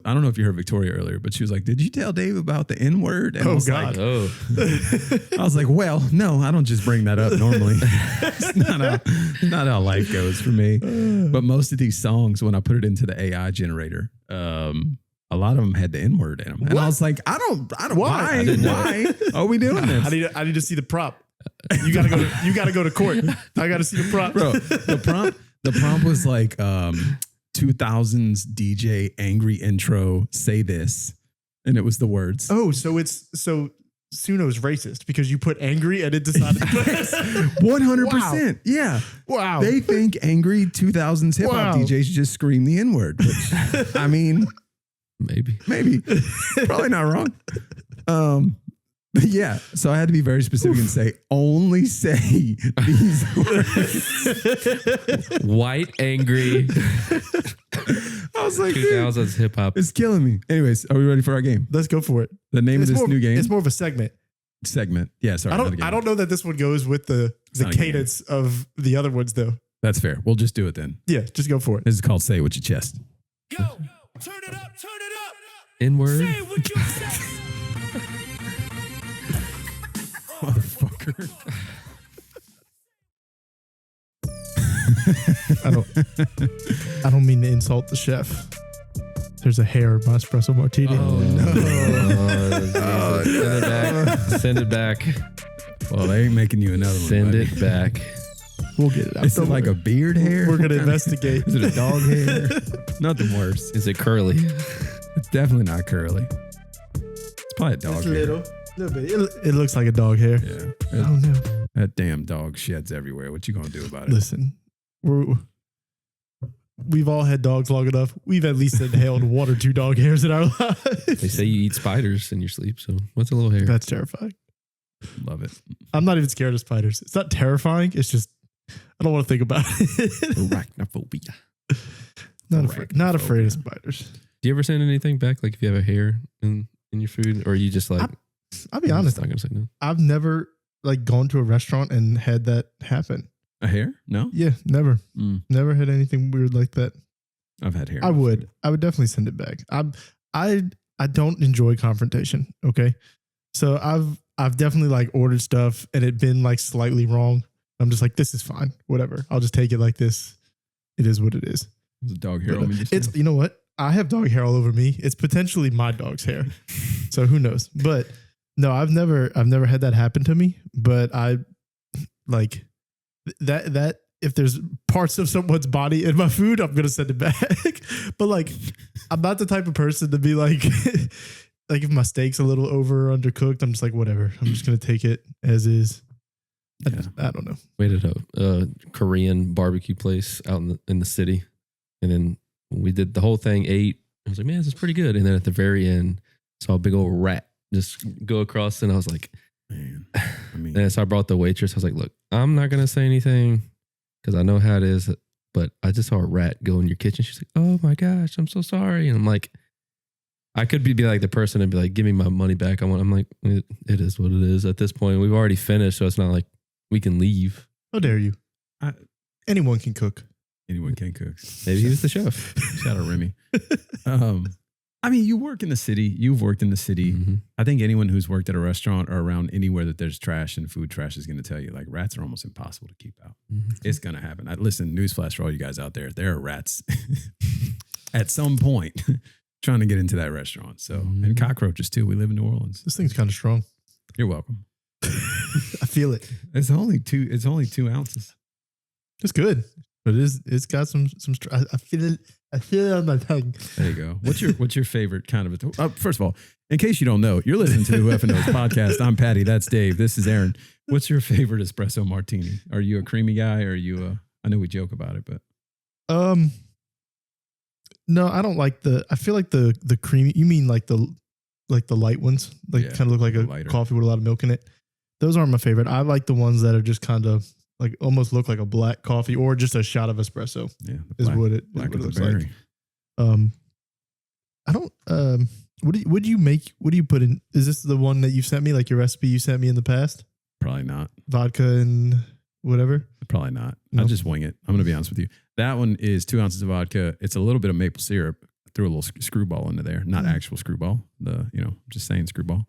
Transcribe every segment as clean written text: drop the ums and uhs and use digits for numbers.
I don't know if you heard Victoria earlier, but she was like, "Did you tell Dave about the N word?" And I was God! I was like, "Well, no, I don't just bring that up normally. It's not how life goes for me." But most of these songs, when I put it into the AI generator, a lot of them had the N word in them, and I was like, "I don't. Why? Why are we doing this? I need to see the prop. You gotta go to court. I gotta see the prop, bro." The prompt was like 2000s DJ angry intro, say this, and it was the words. Oh, so Suno's racist because you put angry and it decided 100%. Yeah. Wow. They think angry 2000s hip hop DJs just scream the N word. I mean, maybe. Probably not wrong. But yeah, so I had to be very specific and say, only say these words. White, angry. I was like, 2000s hip hop. It's killing me. Anyways, are we ready for our game? Let's go for it. The name of this new game? It's more of a segment. Yeah, sorry. I don't know that this one goes with the cadence of the other ones, though. That's fair. We'll just do it then. Yeah, just go for it. This is called Say It With Your Chest. Yo, turn it up. N-word. Say it with your chest. Motherfucker. I don't mean to insult the chef. There's a hair in my espresso martini. Oh no. Send it back. Well, they ain't making you another one. Send it back. We'll get it out. Is it like a beard hair? We're going to investigate. Is it a dog hair? Nothing worse. Is it curly? It's definitely not curly. It's probably a dog hair. Little bit. It looks like a dog hair. Yeah. I don't know. That damn dog sheds everywhere. What you gonna do about it? Listen, we've all had dogs long enough. We've at least inhaled 1 or 2 dog hairs in our lives. They say you eat spiders in your sleep, so what's a little hair? That's terrifying. Love it. I'm not even scared of spiders. It's not terrifying. It's just, I don't want to think about it. Arachnophobia. Not afraid of spiders. Do you ever send anything back? Like if you have a hair in your food, or are you just like, I'll be honest. I'm not gonna say no. I've never like gone to a restaurant and had that happen. A hair? No? Yeah, never. Never had anything weird like that. I've had hair. I would definitely send it back. I don't enjoy confrontation. Okay. So I've definitely like ordered stuff and it been like slightly wrong. I'm just like, this is fine. Whatever. I'll just take it like this. It is what it is. There's a dog hair But, on me. it's, you know what? I have dog hair all over me. It's potentially my dog's hair. So who knows? But no, I've never had that happen to me, but I like that if there's parts of someone's body in my food, I'm going to send it back. But like, I'm not the type of person to be like, like if my steak's a little over or undercooked, I'm just like, whatever. I'm just going to take it as is. I don't know. Wait at a Korean barbecue place out in the city. And then we did the whole thing, ate. I was like, man, this is pretty good. And then at the very end, saw a big old rat just go across. And I was like, man, I mean, and so I brought the waitress. I was like, look, I'm not going to say anything because I know how it is. But I just saw a rat go in your kitchen. She's like, oh my gosh, I'm so sorry. And I'm like, I could be like the person and be like, give me my money back. I'm like, it is what it is at this point. We've already finished. So it's not like we can leave. How dare you? Anyone can cook. Anyone can cook. Maybe he was the chef. Shout out Remy. I mean, you work in the city. You've worked in the city. Mm-hmm. I think anyone who's worked at a restaurant or around anywhere that there's trash and food trash is going to tell you, like, rats are almost impossible to keep out. Mm-hmm. It's going to happen. Listen, newsflash for all you guys out there. There are rats at some point trying to get into that restaurant. So, and cockroaches too. We live in New Orleans. This thing's kind of strong. You're welcome. I feel it. It's only 2 ounces. It's good. But it's got some. I feel it. I feel it on my tongue. There you go. What's your favorite kind of? First of all, in case you don't know, you're listening to the Who Effing Knows podcast. I'm Patty. That's Dave. This is Aaron. What's your favorite espresso martini? Are you a creamy guy, or are you? I know we joke about it, but no, I don't like the. I feel like the creamy. You mean like the light ones, like kind of look like a lighter coffee with a lot of milk in it. Those aren't my favorite. I like the ones that are just kind of like almost look like a black coffee or just a shot of espresso. Yeah, is what it looks like. I don't. What do you make? What do you put in? Is this the one that you sent me? Like your recipe you sent me in the past? Probably not. Vodka and whatever. Probably not. No. I'll just wing it. I'm going to be honest with you. That one is 2 ounces of vodka. It's a little bit of maple syrup. I threw a little screwball into there, not actual screwball. Just saying screwball.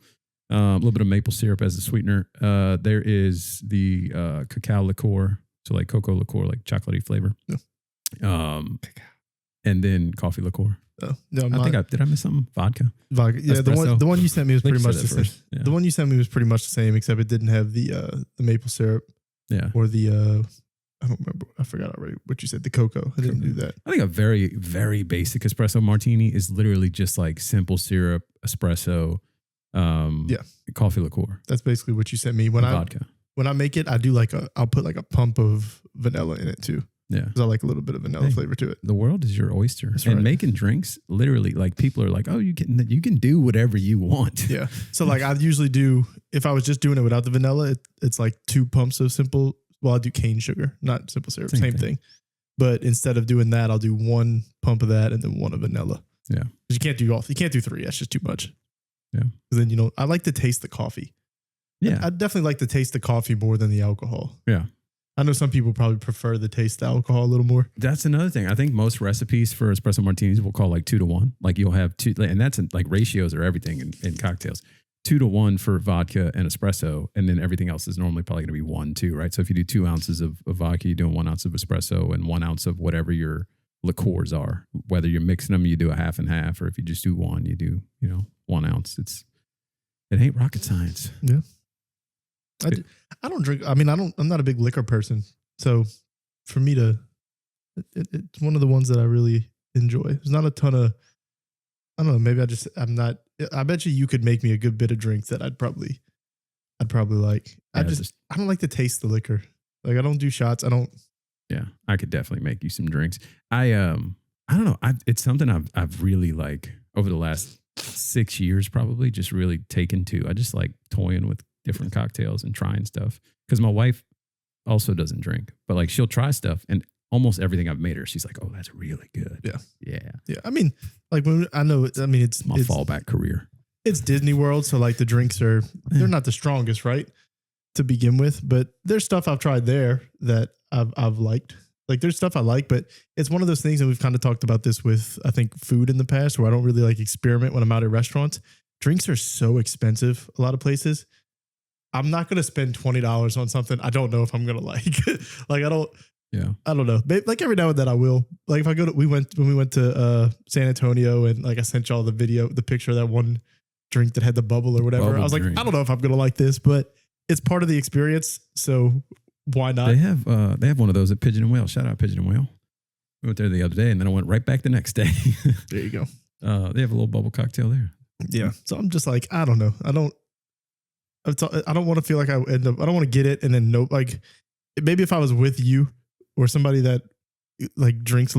A little bit of maple syrup as a sweetener. There is the cacao liqueur, so like cocoa liqueur, like chocolatey flavor. Yeah. And then coffee liquor. Oh, no, Did I miss something? Vodka. Yeah, Espresso? the one you sent me was I think pretty you much said the that same. first. Yeah. The one you sent me was pretty much the same, except it didn't have the maple syrup Yeah. or the I don't remember. I forgot already what you said. The cocoa. I didn't do that. I think a very, very basic espresso martini is literally just like simple syrup, espresso, coffee liqueur, That's basically what you sent me. and vodka. When I make it, I do I'll put like a pump of vanilla in it too. Yeah. Because I like a little bit of vanilla Hey. flavor to it. The world is your oyster. That's and right. making drinks, literally, like people are like, oh, you can do whatever you want. Yeah. So like I usually do, if I was just doing it without the vanilla, it's like 2 pumps of simple. Well, I do cane sugar, not simple syrup. Same Same thing. thing. But instead of doing that, I'll do 1 pump of that and then 1 of vanilla. Yeah. 'Cause you can't do all. You can't do 3. That's just too much. Yeah. 'Cause then I like to taste the coffee. Yeah. I definitely like to taste the coffee more than the alcohol. Yeah. I know some people probably prefer the taste of alcohol a little more. That's another thing. I think most recipes for espresso martinis will call like 2 to 1. Like you'll have 2, and that's like ratios are everything in cocktails. 2 to 1 for vodka and espresso, and then everything else is normally probably going to be 1, 2, right? So if you do 2 ounces of vodka, you're doing 1 ounce of espresso and 1 ounce of whatever your liqueurs are. Whether you're mixing them, you do a half and half, or if you just do 1, you do 1 ounce. It ain't rocket science. Yeah. I don't drink. I mean, I'm not a big liquor person. So for me it's one of the ones that I really enjoy. There's not a ton of, I don't know, maybe I'm not, I bet you could make me a good bit of drinks that I'd probably like. I don't like to taste the liquor. Like I don't do shots. Yeah, I could definitely make you some drinks. I don't know. It's something I've really like over the last 6 years, probably just really taken to. I just like toying with different cocktails and trying stuff because my wife also doesn't drink, but like she'll try stuff and almost everything I've made her, she's like, "Oh, that's really good." Yeah. I mean, like when I know, I mean, it's My fallback career. It's Disney World, so like the drinks they're not the strongest, right, to begin with. But there's stuff I've tried there that I've liked. Like there's stuff I like, but it's one of those things, and we've kind of talked about this with I think food in the past, where I don't really like experiment when I'm out at restaurants. Drinks are so expensive a lot of places. I'm not gonna spend $20 on something I don't know if I'm gonna like. Like I don't know. Like every now and then I will. Like if I when we went to San Antonio and like I sent y'all the picture of that one drink that had the bubble or whatever. Bubble I was drink. like, I don't know if I'm gonna like this, but it's part of the experience. So why not? They have one of those at Pigeon and Whale. Shout out Pigeon and Whale. We went there the other day, and then I went right back the next day. There you go. They have a little bubble cocktail there. Yeah. So I'm just like, I don't know. I don't want to feel like I end up. I don't want to get it and then like maybe if I was with you or somebody that like drinks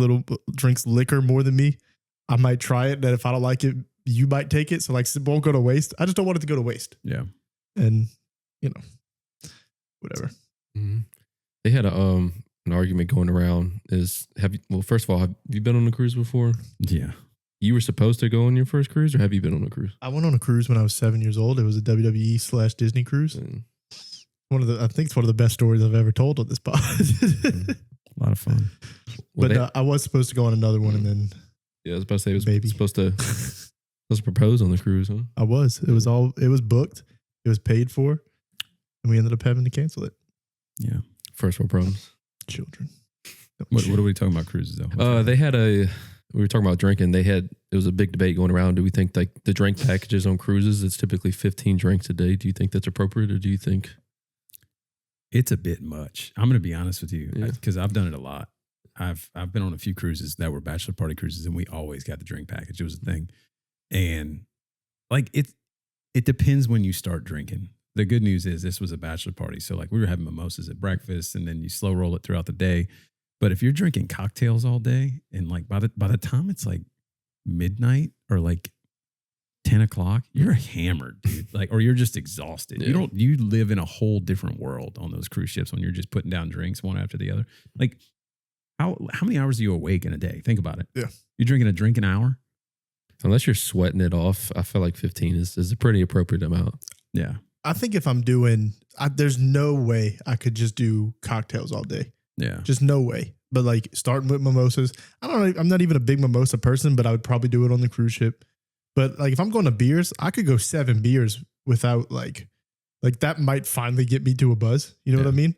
liquor more than me, I might try it. That if I don't like it, you might take it. So like it won't go to waste. I just don't want it to go to waste. Yeah. And whatever. Mm-hmm. They had an argument going around. First of all, have you been on a cruise before? Yeah. You were supposed to go on your first cruise, or have you been on a cruise? I went on a cruise when I was 7 years old. It was a WWE/Disney cruise. And I think it's one of the best stories I've ever told on this pod. A lot of fun. I was supposed to go on another one, and then I was about to say, it was Baby. supposed to propose on the cruise, huh? I was. It was booked. It was paid for, and we ended up having to cancel it. Yeah. First world problems. Children. What are we talking about cruises though? They had we were talking about drinking. It was a big debate going around. Do we think like the drink packages on cruises, it's typically 15 drinks a day? Do you think that's appropriate, or do you think It's a bit much. I'm going to be honest with you Yeah. because I've done it a lot. I've been on a few cruises that were bachelor party cruises, and we always got the drink package. It was a thing, and like it depends when you start drinking. The good news is this was a bachelor party, so like we were having mimosas at breakfast, and then you slow roll it throughout the day. But if you're drinking cocktails all day, and like by the time it's like midnight or like 10 o'clock, you're hammered, dude. Like, or you're just exhausted. Yeah. You live in a whole different world on those cruise ships when you're just putting down drinks one after the other. Like, how many hours are you awake in a day? Think about it. Yeah. You're drinking a drink an hour? unless you're sweating it off, I feel like 15 is a pretty appropriate amount. Yeah. I think if I'm doing, there's no way I could just do cocktails all day. Yeah. Just no way. but like starting with mimosas. I don't know. I'm not even a big mimosa person, but I would probably do it on the cruise ship. But like if I'm going to beers, I could go 7 beers without like that might finally get me to a buzz. You know what I mean?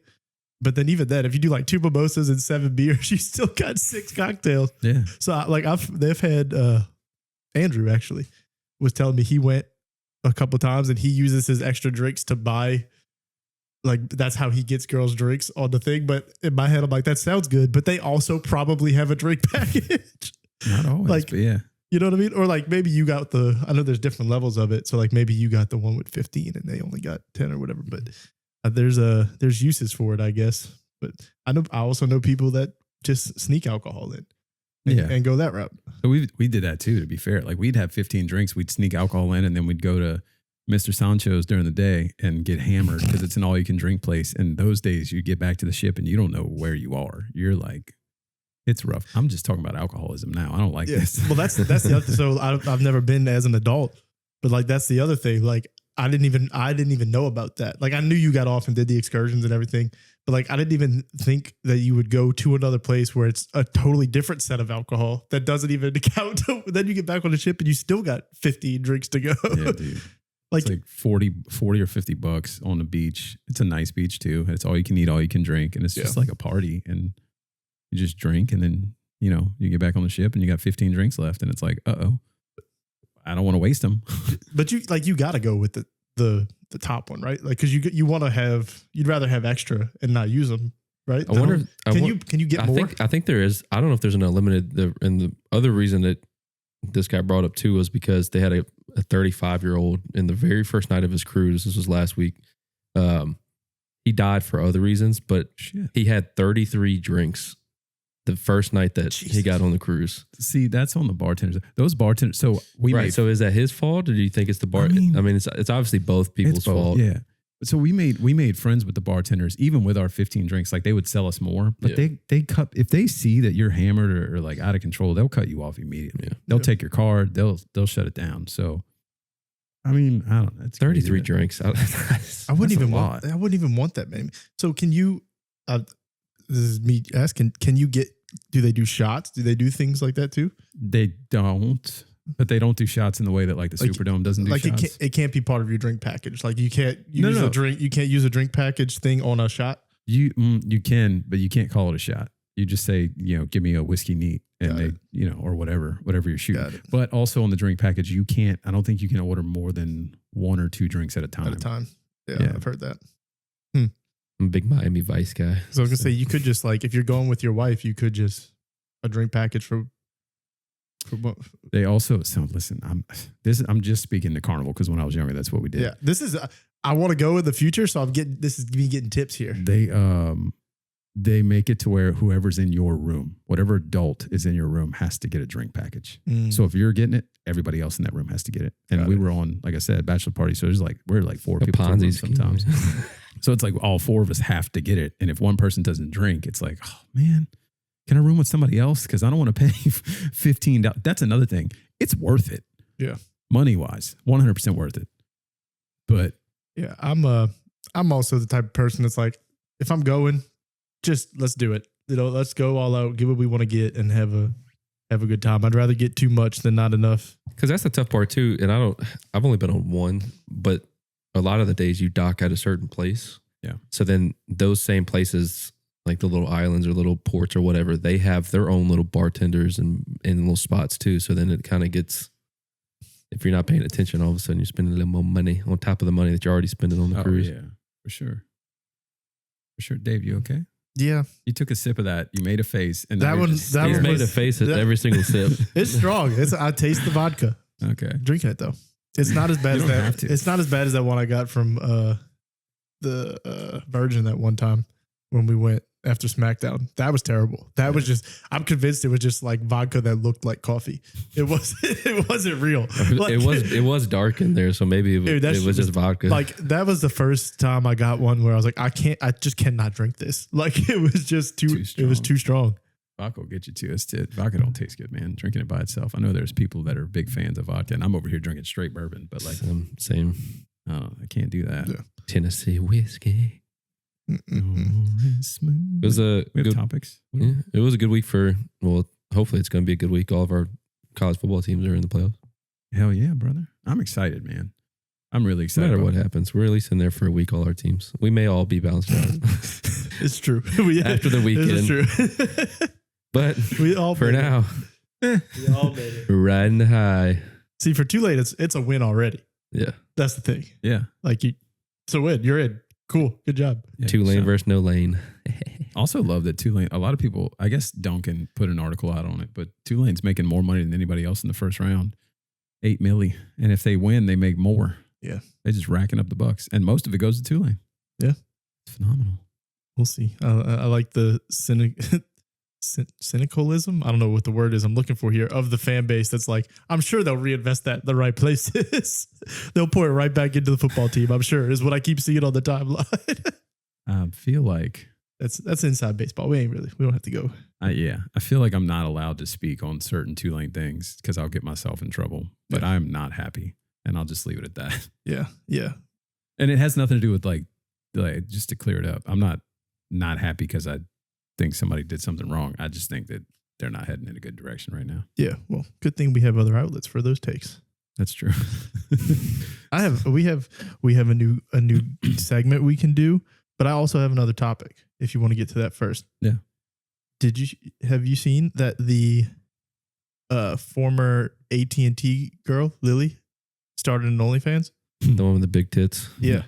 But then even then, if you do like 2 mimosas and 7 beers, you still got 6 cocktails. Yeah. So they've had Andrew actually was telling me he went a couple times and he uses his extra drinks to buy. Like that's how he gets girls drinks on the thing. But in my head, I'm like, that sounds good. But they also probably have a drink package. Not always, like, but yeah. You know what I mean? Or like maybe you got I know there's different levels of it. So like maybe you got the one with 15 and they only got 10 or whatever. But there's uses for it, I guess. But I also know people that just sneak alcohol in and go that route. So we did that too, to be fair. Like we'd have 15 drinks, we'd sneak alcohol in, and then we'd go to Mr. Sancho's during the day and get hammered because it's an all you can drink place. And those days you get back to the ship and you don't know where you are. You're like, it's rough. I'm just talking about alcoholism now. I don't like this. Well, that's the other. So I've never been as an adult, but like that's the other thing. Like I didn't even know about that. Like I knew you got off and did the excursions and everything, but like I didn't even think that you would go to another place where it's a totally different set of alcohol that doesn't even count. Then you get back on the ship and you still got 15 drinks to go. Yeah, dude. It's like 40 or $50 on the beach. It's a nice beach too. It's all you can eat, all you can drink. And it's just like a party, and you just drink. And then, you get back on the ship and you got 15 drinks left. And it's like, I don't want to waste them. But you got to go with the top one, right? Like, cause you'd rather have extra and not use them. Right. I wonder, can you get more? I think there is. I don't know if there's an unlimited. And the other reason that this guy brought up too was because they had a 35-year-old in the very first night of his cruise. This was last week. He died for other reasons, but he had 33 drinks the first night that he got on the cruise. See, that's on the bartenders. Those bartenders. So So is that his fault, or do you think it's the bar? I mean, it's obviously both people's fault. Yeah. So we made friends with the bartenders, even with our 15 drinks. Like they would sell us more, but they cut, if they see that you're hammered or like out of control, they'll cut you off immediately. Yeah. They'll take your card. They'll shut it down. So, I mean, I don't know. It's 33 drinks. I wouldn't even want that many. So can you, this is me asking, do they do shots? Do they do things like that too? They don't. But they don't do shots in the way that like the Superdome doesn't do shots. It can't be part of your drink package. Like you can't use a drink. You can't use a drink package thing on a shot. You can, but you can't call it a shot. You just say, give me a whiskey neat, and or whatever you're shooting. But also on the drink package, you can't. I don't think you can order more than 1 or 2 drinks at a time. Yeah, I've heard that. I'm a big Miami Vice guy. So I was gonna say you could just like if you're going with your wife, you could just a drink package for. They also listen. I'm just speaking to Carnival because when I was younger, that's what we did. Yeah, this is. I want to go in the future, so this is me getting tips here. They make it to where whoever's in your room, whatever adult is in your room, has to get a drink package. So if you're getting it, everybody else in that room has to get it. And we were on, like I said, bachelor party, so we're like 4 people per room sometimes. So it's like all 4 of us have to get it, and if one person doesn't drink, it's like, oh man. Can I room with somebody else? Because I don't want to pay $15. That's another thing. It's worth it. Yeah. Money wise, 100% worth it. But yeah, I'm also the type of person that's like, if I'm going, just let's do it. Let's go all out, get what we want to get, and have a good time. I'd rather get too much than not enough. Because that's the tough part too. And I've only been on one, but a lot of the days you dock at a certain place. Yeah. So then those same places, like the little islands or little ports or whatever, they have their own little bartenders and little spots too. So then it kind of gets, if you're not paying attention, all of a sudden you're spending a little more money on top of the money that you're already spending on the cruise. Yeah, for sure. For sure. Dave, you okay? Yeah. You took a sip of that. You made a face. And he's made a face at every single sip. It's strong. I taste the vodka. Okay. Drinking it though. It's not as bad as that. It's not as bad as that one I got from the Virgin that one time when we went after SmackDown. That was terrible. That was just, I'm convinced it was just like vodka that looked like coffee. It wasn't real. Like, it was dark in there, so maybe it was just vodka. Like that was the first time I got one where I was like, I just cannot drink this. Like it was just too strong. It was too strong. Vodka will get you too. Vodka don't taste good, man. Drinking it by itself. I know there's people that are big fans of vodka, and I'm over here drinking straight bourbon, but like same. Oh, I can't do that. Yeah. Tennessee whiskey. Smooth. It was a We have good, topics. yeah, it was a good week for, well, hopefully it's going to be a good week. All of our college football teams are in the playoffs. Hell yeah, brother. I'm excited, man. I'm really No excited. matter about what happens, we're at least in there for a week, all our teams. We may all be bounced out. It's true. After the weekend. It's true. But We all for made it. now, We all made it. we're riding the high. See, for Tulane, it's a win already. Yeah. That's the thing. Yeah. Like it's a win. You're in. Cool. Good job. Yeah, Two lane so- versus no lane. Also love that Tulane. A lot of people, I guess Duncan put an article out on it, but Tulane's making more money than anybody else in the first round. 8 milli. And if they win, they make more. Yeah. They're just racking up the bucks. And most of it goes to Tulane. Yeah. It's phenomenal. We'll see. I like the cynicalism. I don't know what the word is I'm looking for here of the fan base. That's like, I'm sure they'll reinvest that in the right places. They'll pour it right back into the football team. I'm sure is what I keep seeing on the timeline. I feel like, That's inside baseball. We don't have to go. I feel like I'm not allowed to speak on certain Tulane things because I'll get myself in trouble. But Yeah. I'm not happy. And I'll just leave it at that. Yeah. Yeah. And it has nothing to do with like just to clear it up. I'm not happy because I think somebody did something wrong. I just think that they're not heading in a good direction right now. Yeah. Well, good thing we have other outlets for those takes. That's true. We have a new segment we can do, but I also have another topic if you want to get to that first. Yeah. Have you seen that the former AT&T girl, Lily, started an OnlyFans? The one with the big tits. Yeah.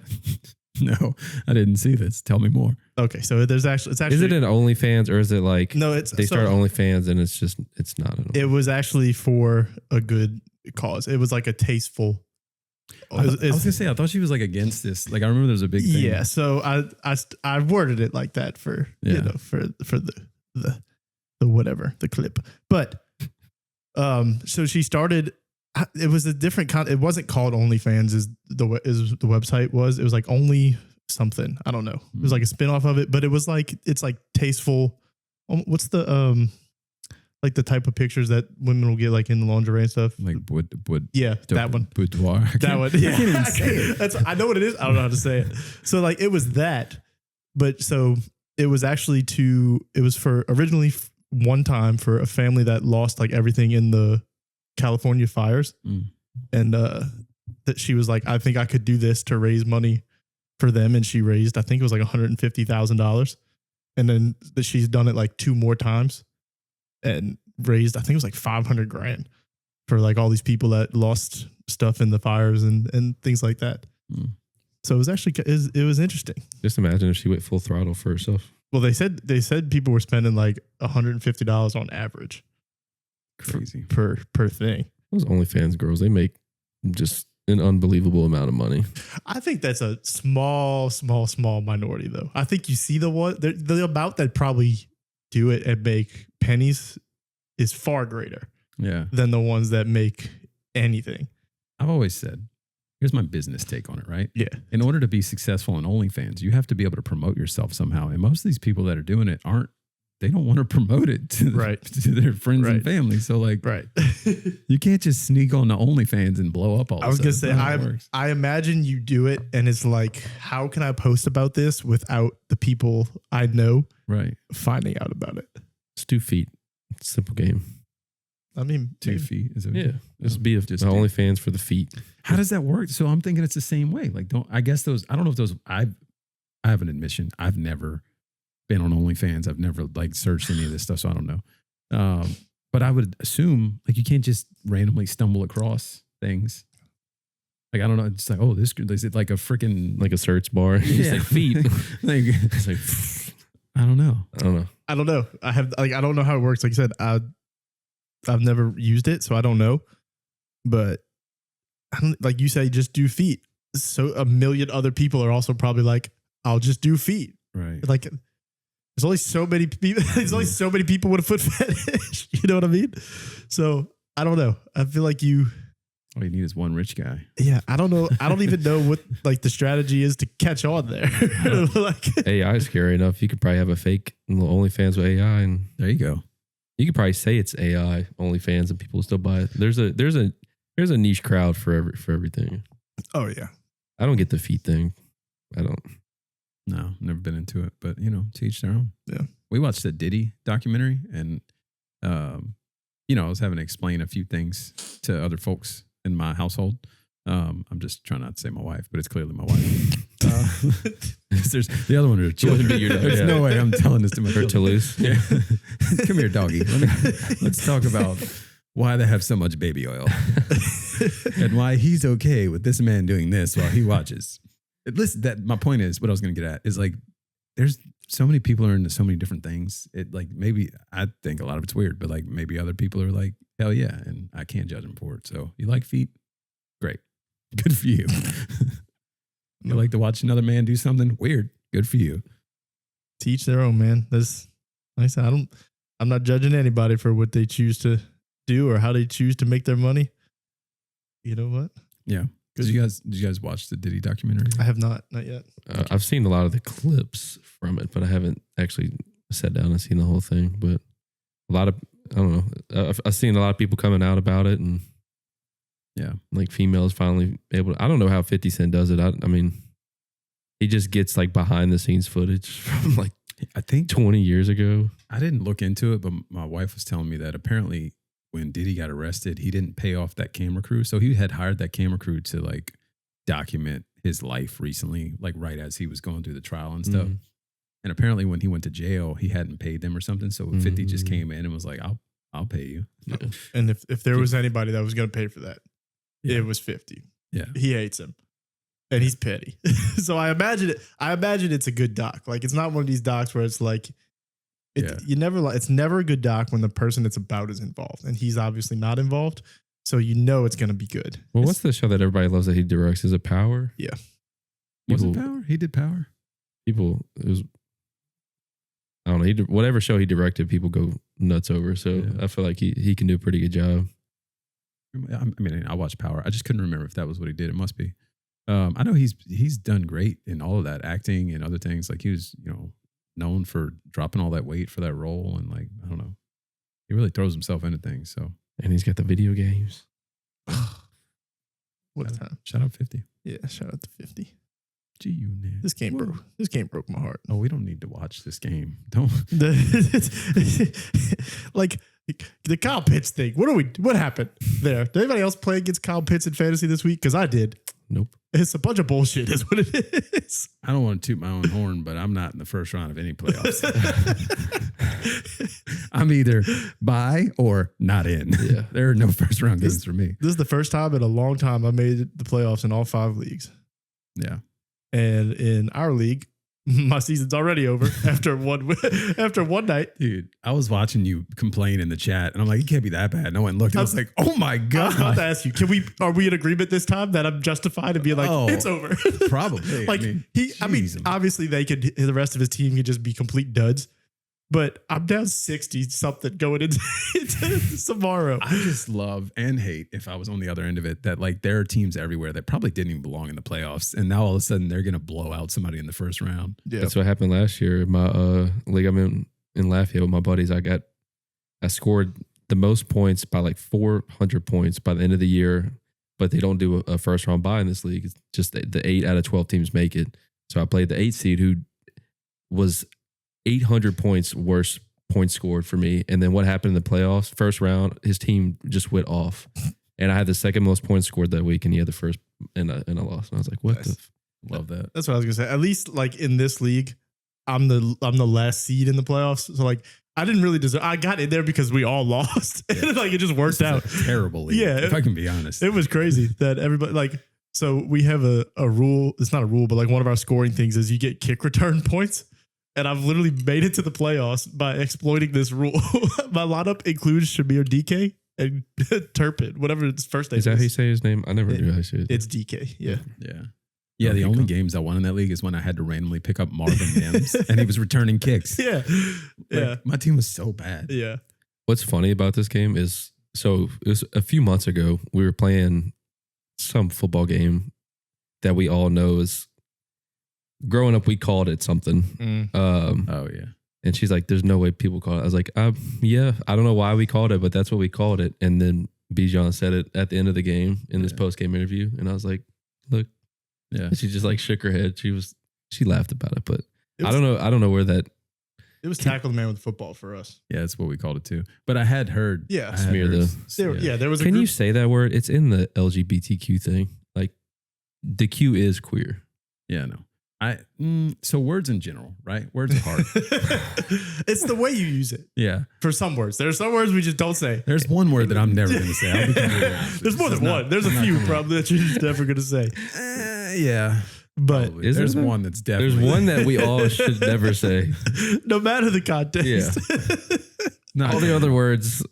No, I didn't see this. Tell me more. Okay, so it's actually Is it an OnlyFans or is it like no, it's they start OnlyFans and it's not an It was actually for a good cause. It was like a tasteful. I was gonna say I thought she was like against this. Like I remember there was a big thing. Yeah, so I worded it like that for Yeah. for the whatever the clip, but so she started. It was a different kind. It wasn't called OnlyFans. Is the website was? It was like Only something. I don't know. It was like a spinoff of it, but it was like it's like tasteful. What's the like the type of pictures that women will get like in the lingerie and stuff? Like would Yeah, that one. boudoir. That one. Yeah. I can't even say it. I know what it is. I don't know how to say it. So like it was that, but so it was actually it was for originally one time for a family that lost like everything in the California fires. And that she was like, I think I could do this to raise money for them. And she raised, I think it was like $150,000. And then that she's done it like 2 more times and raised, I think it was like $500,000 for like all these people that lost stuff in the fires and things like that. So it was actually, it was interesting. Just imagine if she went full throttle for herself. Well, they said people were spending like $150 on average. Crazy. Per thing. Those OnlyFans girls, they make just an unbelievable amount of money. I think that's a small minority, though. I think you see the amount that probably do it and make pennies is far greater Yeah. than the ones that make anything. I've always said, here's my business take on it, right? Yeah. In order to be successful in OnlyFans, you have to be able to promote yourself somehow. And most of these people that are doing it they don't want to promote it to, to their friends and family. So like, Right. you can't just sneak on the OnlyFans and blow up all I was going to say, say, I imagine you do it and it's like, how can I post about this without the people I know finding out about it? It's 2 feet. It's a simple game. I mean, 2 feet. Is it? Yeah. Just be OnlyFans for the feet. How does that work? So I'm thinking it's the same way. Like, I don't know if those, I have an admission. I've never been on OnlyFans. I've never like searched any of this stuff. So I don't know. But I would assume like you can't just randomly stumble across things. Like, I don't know. It's like, oh, this is it like a freaking, Like a search bar. Just like feet. like, It's like, I don't know. I don't know. I don't know. I don't know how it works. Like I said, I've never used it, so I don't know. But like you say, just do feet. So a million other people are also probably like, I'll just do feet. Right. Like there's only so many people. There's only so many people with a foot fetish. You know what I mean? So I don't know. I feel like all you need is one rich guy. Yeah, I don't know. I don't even know what like the strategy is to catch on there. Like AI is scary enough. You could probably have a fake little OnlyFans with AI, and There you go. you could probably say it's AI OnlyFans, and people will still buy it. There's a niche crowd for everything. oh yeah. I don't get the feet thing. I don't. No, never been into it, but to each their own. Yeah. We watched the Diddy documentary, and I was having to explain a few things to other folks in my household. I'm just trying not to say my wife, but it's clearly my wife. There's the other one are children. There's no way I'm telling this to my children. Toulouse. Yeah. Come here, doggy. Let's talk about why they have so much baby oil and why he's okay with this man doing this while he watches. Listen, my point is, what I was going to get at is like, there's so many people are into so many different things. It like, maybe I think a lot of it's weird, but like maybe other people are like, hell yeah. And I can't judge them for it. So you like feet? Great. Good for you. You like to watch another man do something weird? Good for you. Teach their own, man. That's like I said, I'm not judging anybody for what they choose to do or how they choose to make their money. You know what? Yeah. Did you guys watch the Diddy documentary? I have not yet. I've seen a lot of the clips from it, but I haven't actually sat down and seen the whole thing. But a lot of, I don't know. I've seen a lot of people coming out about it, and yeah, like females finally able to, I don't know how 50 Cent does it. I mean, he just gets like behind the scenes footage from like, I think 20 years ago. I didn't look into it, but my wife was telling me that apparently when Diddy got arrested, he didn't pay off that camera crew. So he had hired that camera crew to like document his life recently, like right as he was going through the trial and stuff. Mm-hmm. And apparently when he went to jail, he hadn't paid them or something. So 50 just came in and was like, I'll pay you. Yeah. And if there was anybody that was going to pay for that, it was 50. Yeah. He hates him. And he's petty. So I imagine it's a good doc. Like it's not one of these docs where it's like it's never a good doc when the person it's about is involved. And he's obviously not involved. So it's gonna be good. Well, what's the show that everybody loves that he directs? Is it Power? Yeah. Was it Power? He did Power. It was, I don't know. Whatever show he directed, people go nuts over. So I feel like he can do a pretty good job. I mean, I watched Power. I just couldn't remember if that was what he did. It must be. I know he's done great in all of that, acting and other things. Like he was, known for dropping all that weight for that role, and like I don't know, he really throws himself into things. So, and he's got the video games. What time? Shout out 50. Yeah, shout out to 50. Gee, man. This game broke my heart. Oh, we don't need to watch this game. Don't. Like the Kyle Pitts thing. What happened there? Did anybody else play against Kyle Pitts in fantasy this week? Because I did. Nope. It's a bunch of bullshit is what it is. I don't want to toot my own horn, but I'm not in the first round of any playoffs. I'm either by or not in. Yeah. There are no first round games for me. This is the first time in a long time I made the playoffs in all 5 leagues. Yeah. And in our league, my season's already over after one night. Dude, I was watching you complain in the chat, and I'm like, it can't be that bad. No one looked. I was like, oh my I God. was about to ask you, are we in agreement this time that I'm justified to be like, it's over? Probably. Like obviously the rest of his team could just be complete duds. But I'm down 60 something going into tomorrow. I just love and hate, if I was on the other end of it, that like there are teams everywhere that probably didn't even belong in the playoffs, and now all of a sudden they're gonna blow out somebody in the first round. Yeah. That's what happened last year. In my league I'm in Lafayette with my buddies. I scored the most points by like 400 points by the end of the year, but they don't do a first round bye in this league. It's just the 8 out of 12 teams make it. So I played the 8 seed who was 800 points worse points scored for me. And then what happened in the playoffs? First round, his team just went off. And I had the second most points scored that week, and he had the first, and I lost. And I was like, what Nice. Love that. That's what I was gonna say. At least like in this league, I'm the last seed in the playoffs. So like I didn't really deserve. I got in there because we all lost. And like it just worked out. Terrible league, Yeah. if I can be honest. It was crazy that everybody like. So we have a rule. It's not a rule, but like one of our scoring things is you get kick return points. And I've literally made it to the playoffs by exploiting this rule. My lineup includes Shamir DK and Turpin, whatever his first name is. Is that how you say his name? I never knew how you say it. It's DK. Yeah. Yeah. The Okay, only cool. games I won in that league is when I had to randomly pick up Marvin Mims and he was returning kicks. Yeah. Like, my team was so bad. Yeah. What's funny about this game is, so it was a few months ago, we were playing some football game that we all know is, growing up, we called it something. Oh, yeah. And she's like, there's no way people call it. I was like, yeah, I don't know why we called it, but that's what we called it. And then Bijan said it at the end of the game in this post-game interview. And I was like, look. Yeah. And she just like shook her head. She She laughed about it, but It I was- don't know where that It was tackle the man with the football for us. Yeah, that's what we called it too. But I had heard. Yeah. I had Smear heard- the- There was a Can group. you say that word? It's in the LGBTQ thing. Like the Q is queer. Yeah, no. So words in general, right? Words are hard. It's the way you use it Yeah. for some words. There's some words we just don't say. There's one word that I'm never going to say. I'll be completely honest. There's more This than is one. not- There's a I'm not few coming up. probably that you're just never going to say. Yeah. But Probably. Is There's there? one that's There's definitely. one that we all should never say. no matter the context. Yeah. Not All the other words,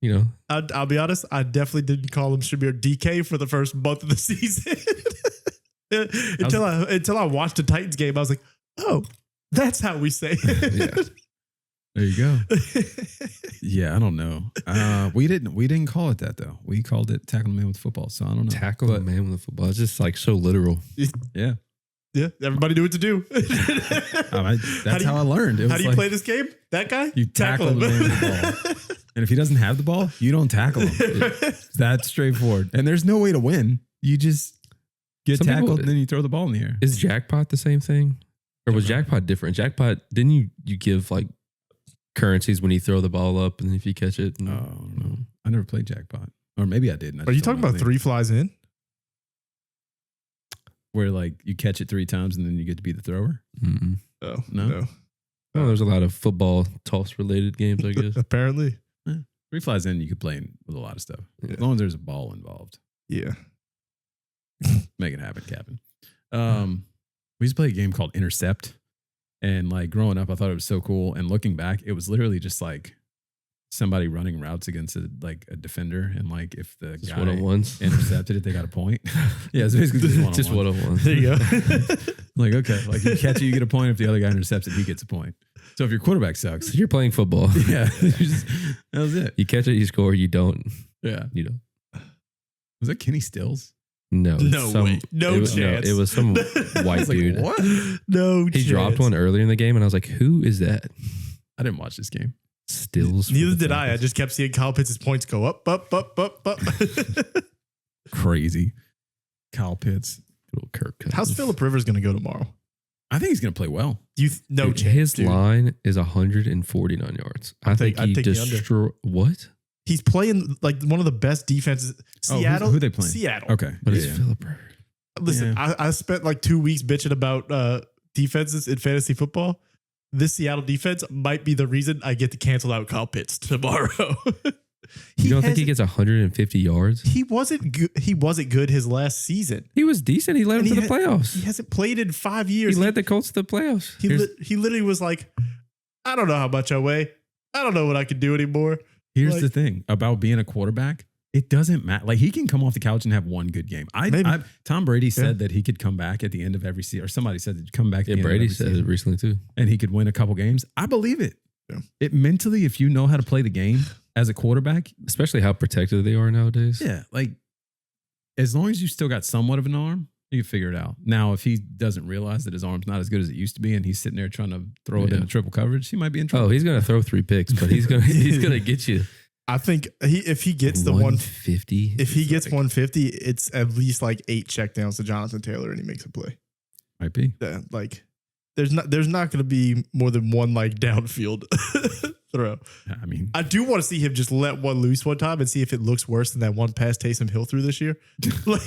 you know, I'll be honest. I definitely didn't call him Shamir DK for the first month of the season. until I watched the Titans game, I was like, oh, that's how we say it. Yeah. There you go. Yeah, I don't know. We didn't call it that though. We called it tackle the man with football. So I don't know. tackle a man with a football. It's just like so literal. Yeah. Yeah, everybody knew what to do. That's how I learned. It How was do you like, play this game? That guy? You tackle the man with the ball. And if he doesn't have the ball, you don't tackle him. It's that straightforward. And there's no way to win. You just get Some people- tackled and then you throw the ball in the air. Is jackpot the same thing? Or was jackpot different? Jackpot, didn't you give like currencies when you throw the ball up and if you catch it? Oh, no. I never played jackpot. Or maybe I did. and I Are you just don't talking know about the name. 3 flies in? Where like you catch it 3 times and then you get to be the thrower? Mm-mm. Oh, No? Oh, there's a lot of football toss related games, I guess. Apparently. 3 flies in, you could play with a lot of stuff. Yeah. As long as there's a ball involved. Yeah. Make it happen, Captain. We used to play a game called Intercept. And like growing up, I thought it was so cool. And looking back, it was literally just like somebody running routes against a defender. And like if the Just guy one-on-ones. intercepted it, they got a point. Yeah, it's basically just one-on-one. Just one-on-ones. There you go. Like, okay, like you catch it, you get a point. If the other guy intercepts it, he gets a point. So if your quarterback sucks, You're playing football. yeah, that was it. You catch it, you score, you don't. Yeah. You don't. Was that Kenny Stills? No. No way. No it was, chance. it was some I white was like, dude. what? No He chance. dropped one earlier in the game, and I was like, who is that? I didn't watch this game. Stills. for Neither the did I. I Falcons. just kept seeing Kyle Pitts' points go up, up, up, up, up. Crazy. Kyle Pitts. Little Kirk Cousins. How's Phillip Rivers going to go tomorrow? I think he's going to play well. No Dude, chance. his dude. line is 149 yards. I think I'd he take the under. destroyed. What? He's playing like one of the best defenses. Oh, Seattle. who they playing? Seattle. Okay. But Yeah, it's yeah. Phillip Rivers. Listen, I spent like 2 weeks bitching about defenses in fantasy football. This Seattle defense might be the reason I get to cancel out Kyle Pitts tomorrow. You don't think he gets 150 yards? He wasn't good. He wasn't good his last season. He was decent. He led And him to he the playoffs. He hasn't played in 5 He years. led the Colts to the playoffs. He literally was like, I don't know how much I weigh. I don't know what I can do anymore. Here's Like- the thing about being a quarterback. It doesn't matter. Like he can come off the couch and have one good game. Maybe. Tom Brady said that he could come back at the end of every season, or somebody said that he'd come back. At the Yeah, end Brady of every said season, it recently too. and he could win a couple games. I believe it. Yeah. It mentally, if you know how to play the game as a quarterback, Especially how protected they are nowadays. yeah, like as long as you still got somewhat of an arm, you figure it out. Now, if he doesn't realize that his arm's not as good as it used to be, and he's sitting there trying to throw it Yeah. into triple coverage, he might be in trouble. Oh, he's gonna throw 3 picks, but he's gonna get you I think if he gets the 150. if he gets 150, it's at least like 8 checkdowns to Jonathan Taylor, and he makes a play. Might be. Yeah, like there's not going to be more than one like downfield throw. I mean, I do want to see him just let one loose one time and see if it looks worse than that one pass Taysom Hill threw this year. Like,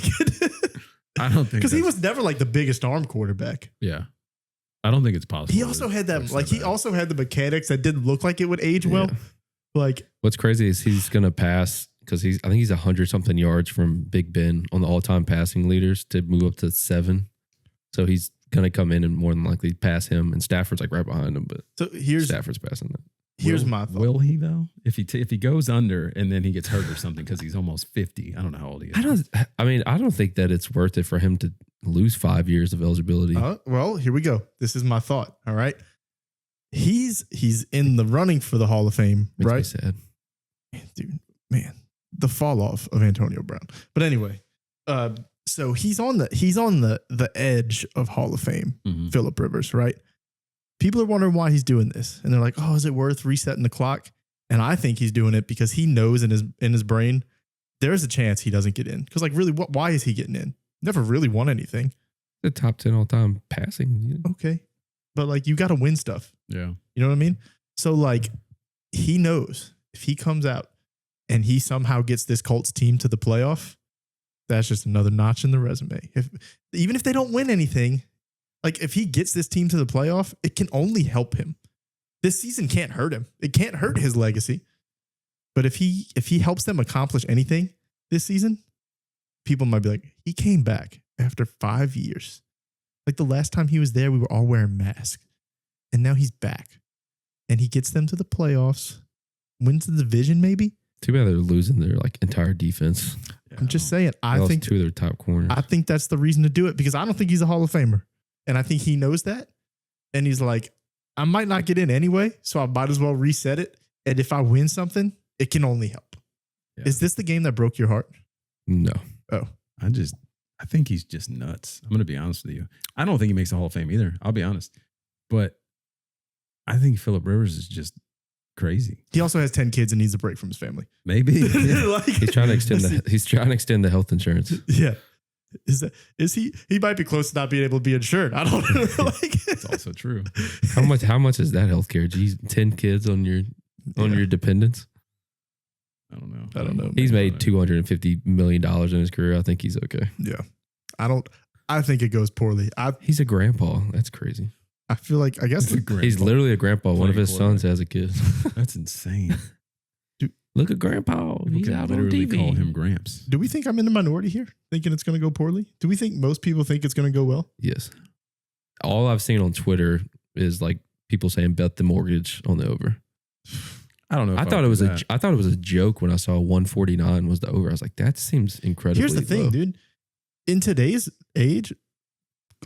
I don't think because he that's- was never like the biggest arm quarterback. Yeah, I don't think it's possible. He also had that like he also had the mechanics that didn't look like it would age well. Yeah. Like What's crazy is he's gonna pass because I think he's 100 something yards from Big Ben on the all time passing leaders to move up to 7. So he's gonna come in and more than likely pass him, and Stafford's like right behind him, but so Stafford's passing that. here's my thought. Will he though? If he goes under and then he gets hurt or something because he's almost 50. I don't know how old he is. I don't think that it's worth it for him to lose 5 years of eligibility. Well, here we go. This is my thought. All right. He's in the running for the Hall of Fame, Makes me right? sad. Dude, man, the fall off of Antonio Brown. But anyway, so he's on the edge of Hall of Fame, Mhm. Phillip Rivers, right? People are wondering why he's doing this, and they're like, "Oh, is it worth resetting the clock?" And I think he's doing it because he knows in his brain there's a chance he doesn't get in. Because like, really, why is he getting in? Never really won anything. The top 10 all time passing. Okay. But like you got to win stuff. Yeah. You know what I mean? So like he knows if he comes out and he somehow gets this Colts team to the playoff, that's just another notch in the resume. Even if they don't win anything, like if he gets this team to the playoff, it can only help him. This season can't hurt him. It can't hurt his legacy. But if he helps them accomplish anything this season, people might be like, he came back after 5 years. Like the last time he was there, we were all wearing masks. And now he's back. And he gets them to the playoffs, wins the division maybe. Too bad they're losing their like entire defense. I'm just saying, I think two of their top corners. I think that's the reason to do it because I don't think he's a Hall of Famer. And I think he knows that. And he's like, I might not get in anyway, so I might as well reset it. And if I win something, it can only help. Yeah. Is this the game that broke your heart? No. Oh, I think he's just nuts. I'm going to be honest with you. I don't think he makes the Hall of Fame either. I'll be honest. But I think Phillip Rivers is just crazy. he also has 10 kids and needs a break from his family. Maybe. Yeah. Like, He's trying to extend the health insurance. Yeah. Is he might be close to not being able to be insured. I don't know. Like, It's also true. How much is that healthcare? Geez, 10 kids on your dependents. I don't know. I don't know. He's made $250 million in his career. I think he's okay. Yeah. I think it goes poorly. He's a grandpa. That's crazy. I feel like, I guess, He's literally a grandpa. One of his Playing sons has a kid. That's insane. Look at grandpa. People He's can out on literally TV. call him Gramps. do we think I'm in the minority here thinking it's going to go poorly? Do we think most people think it's going to go well? Yes. All I've seen on Twitter is like people saying bet the mortgage on the over. I don't know. I thought it was a joke when I saw 149 was the over. I was like, that seems incredibly Here's the thing, low. dude. In today's age,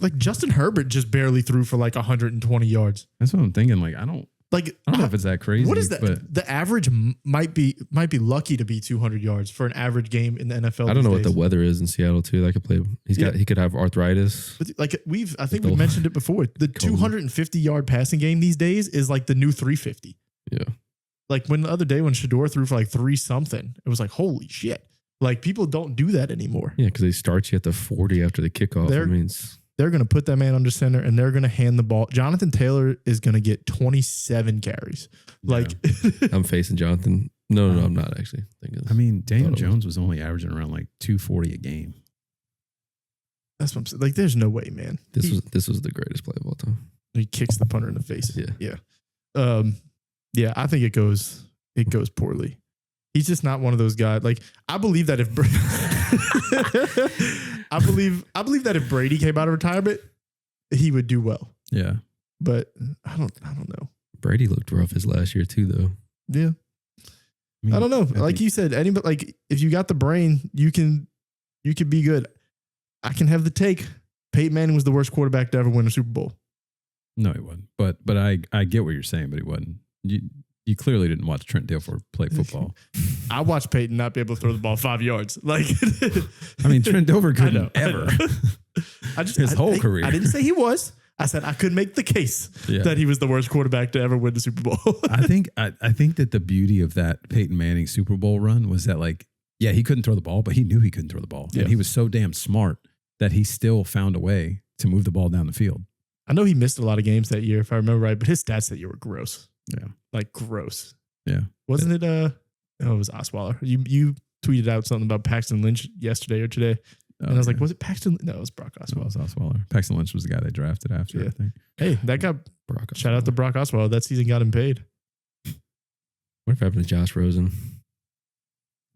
like Justin Herbert just barely threw for like 120 yards. That's what I'm thinking. Like, I don't know if it's that crazy. What is that? But The average might be lucky to be 200 yards for an average game in the NFL. I don't know what these the days. weather is in Seattle too. That could play. He could have arthritis. But like I think The- we mentioned it before. The Cold. 250-yard passing game these days is like the new 350. Yeah. Like when the other day when Shador threw for like 3 something, it was like, holy shit. Like people don't do that anymore. Yeah, because they start you at the 40 after the kickoff. They're- That means They're going to put that man under center and they're going to hand the ball. Jonathan Taylor is going to get 27 carries. Like, I'm facing Jonathan. No, I'm not actually thinking. I mean, Daniel Thought it was. Jones was only averaging around like 240 a game. that's what I'm saying. Like, there's no way, man. This was the greatest play of all time. He kicks the punter in the face. Yeah. Yeah. I think it goes poorly. He's just not one of those guys. Like, I believe that if I believe that if Brady came out of retirement, he would do well. Yeah. But I don't know. Brady looked rough his last year too, though. Yeah. I don't know. Like you said, anybody, like if you got the brain, you can be good. I can have the take. Peyton Manning was the worst quarterback to ever win a Super Bowl. No, he wasn't. But I get what you're saying, but he wasn't. You clearly didn't watch Trent Dilfer play football. I watched Peyton not be able to throw the ball 5 yards. Like, I mean, Trent Dilfer I know, couldn't ever. His whole career. I didn't say he was. I said I could make the case that he was the worst quarterback to ever win the Super Bowl. I think that the beauty of that Peyton Manning Super Bowl run was that, like, yeah, he couldn't throw the ball, but he knew he couldn't throw the ball. Yeah. And he was so damn smart that he still found a way to move the ball down the field. I know he missed a lot of games that year, if I remember right, but his stats that year were gross. Yeah. Like gross. Yeah. Wasn't it it was Osweiler. You tweeted out something about Paxton Lynch yesterday or today. And I was like, was it Paxton? No, it was Brock It Osweiler. was Osweiler. Paxton Lynch was the guy they drafted after, Yeah. I think. Hey, that got Brock. shout out to Brock Osweiler. That season got him paid. What happened to Josh Rosen?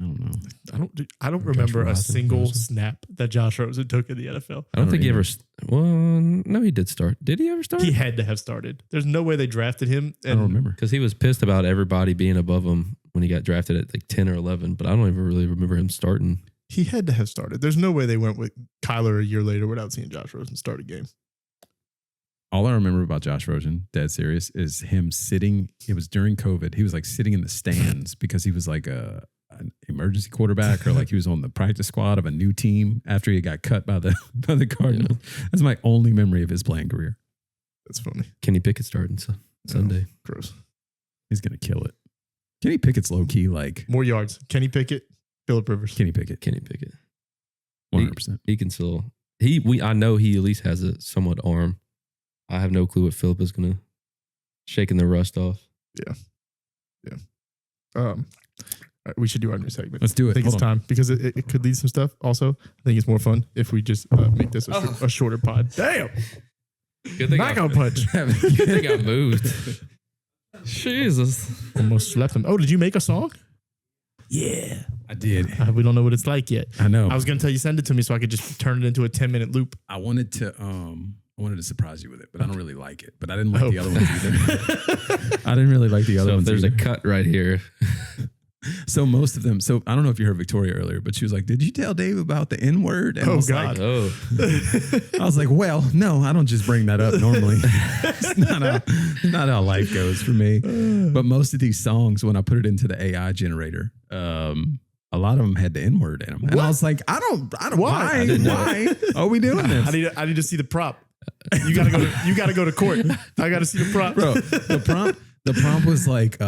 I don't know. I don't Josh remember a Rosen. single snap that Josh Rosen took in the NFL. I don't think he either. ever. Well, no, he did start. Did he ever start? He had to have started. There's no way they drafted him. I don't And remember. Because he was pissed about everybody being above him when he got drafted at like 10 or 11. But I don't even really remember him starting. he had to have started. There's no way they went with Kyler a year later without seeing Josh Rosen start a game. All I remember about Josh Rosen, dead serious, is him sitting. It was during COVID. He was like sitting in the stands because he was like an emergency quarterback, or like he was on the practice squad of a new team after he got cut by the Cardinals. Yeah. That's my only memory of his playing career. That's funny. Kenny Pickett starting Sunday. Oh, gross. He's gonna kill it. Kenny Pickett's low key like More yards. Kenny Pickett, Phillip Rivers. Kenny Pickett. 100%. He He can still I know he at least has a somewhat arm. I have no clue what Philip is gonna shaking the rust off. All right, we should do our new segment. Let's do it. I think Hold it's on. time because it could lead some stuff. Also, I think it's more fun if we just make this a shorter pod. Damn, Good thing knockout punch. Good thing I moved. Jesus. Almost slept him. Oh, did you make a song? Yeah, I did. We don't know what it's like yet. I know. I was gonna tell you send it to me so I could just turn it into a 10-minute loop. I wanted to surprise you with it, but I don't really like it. But I didn't like the other ones either. I didn't really like the other So if ones. there's either. a cut right here. So most of them. So I don't know if you heard Victoria earlier, but she was like, "Did you tell Dave about the N word?" And I Oh, was God. like, Oh. I was like, "Well, no, I don't just bring that up normally. It's not how life goes for me." But most of these songs, when I put it into the AI generator, a lot of them had the N word in them, and I was like, "I don't. Why? I didn't know. Why are we doing this?" I need to see the prop. You gotta go to court. I gotta see the prop. Bro, the prompt was like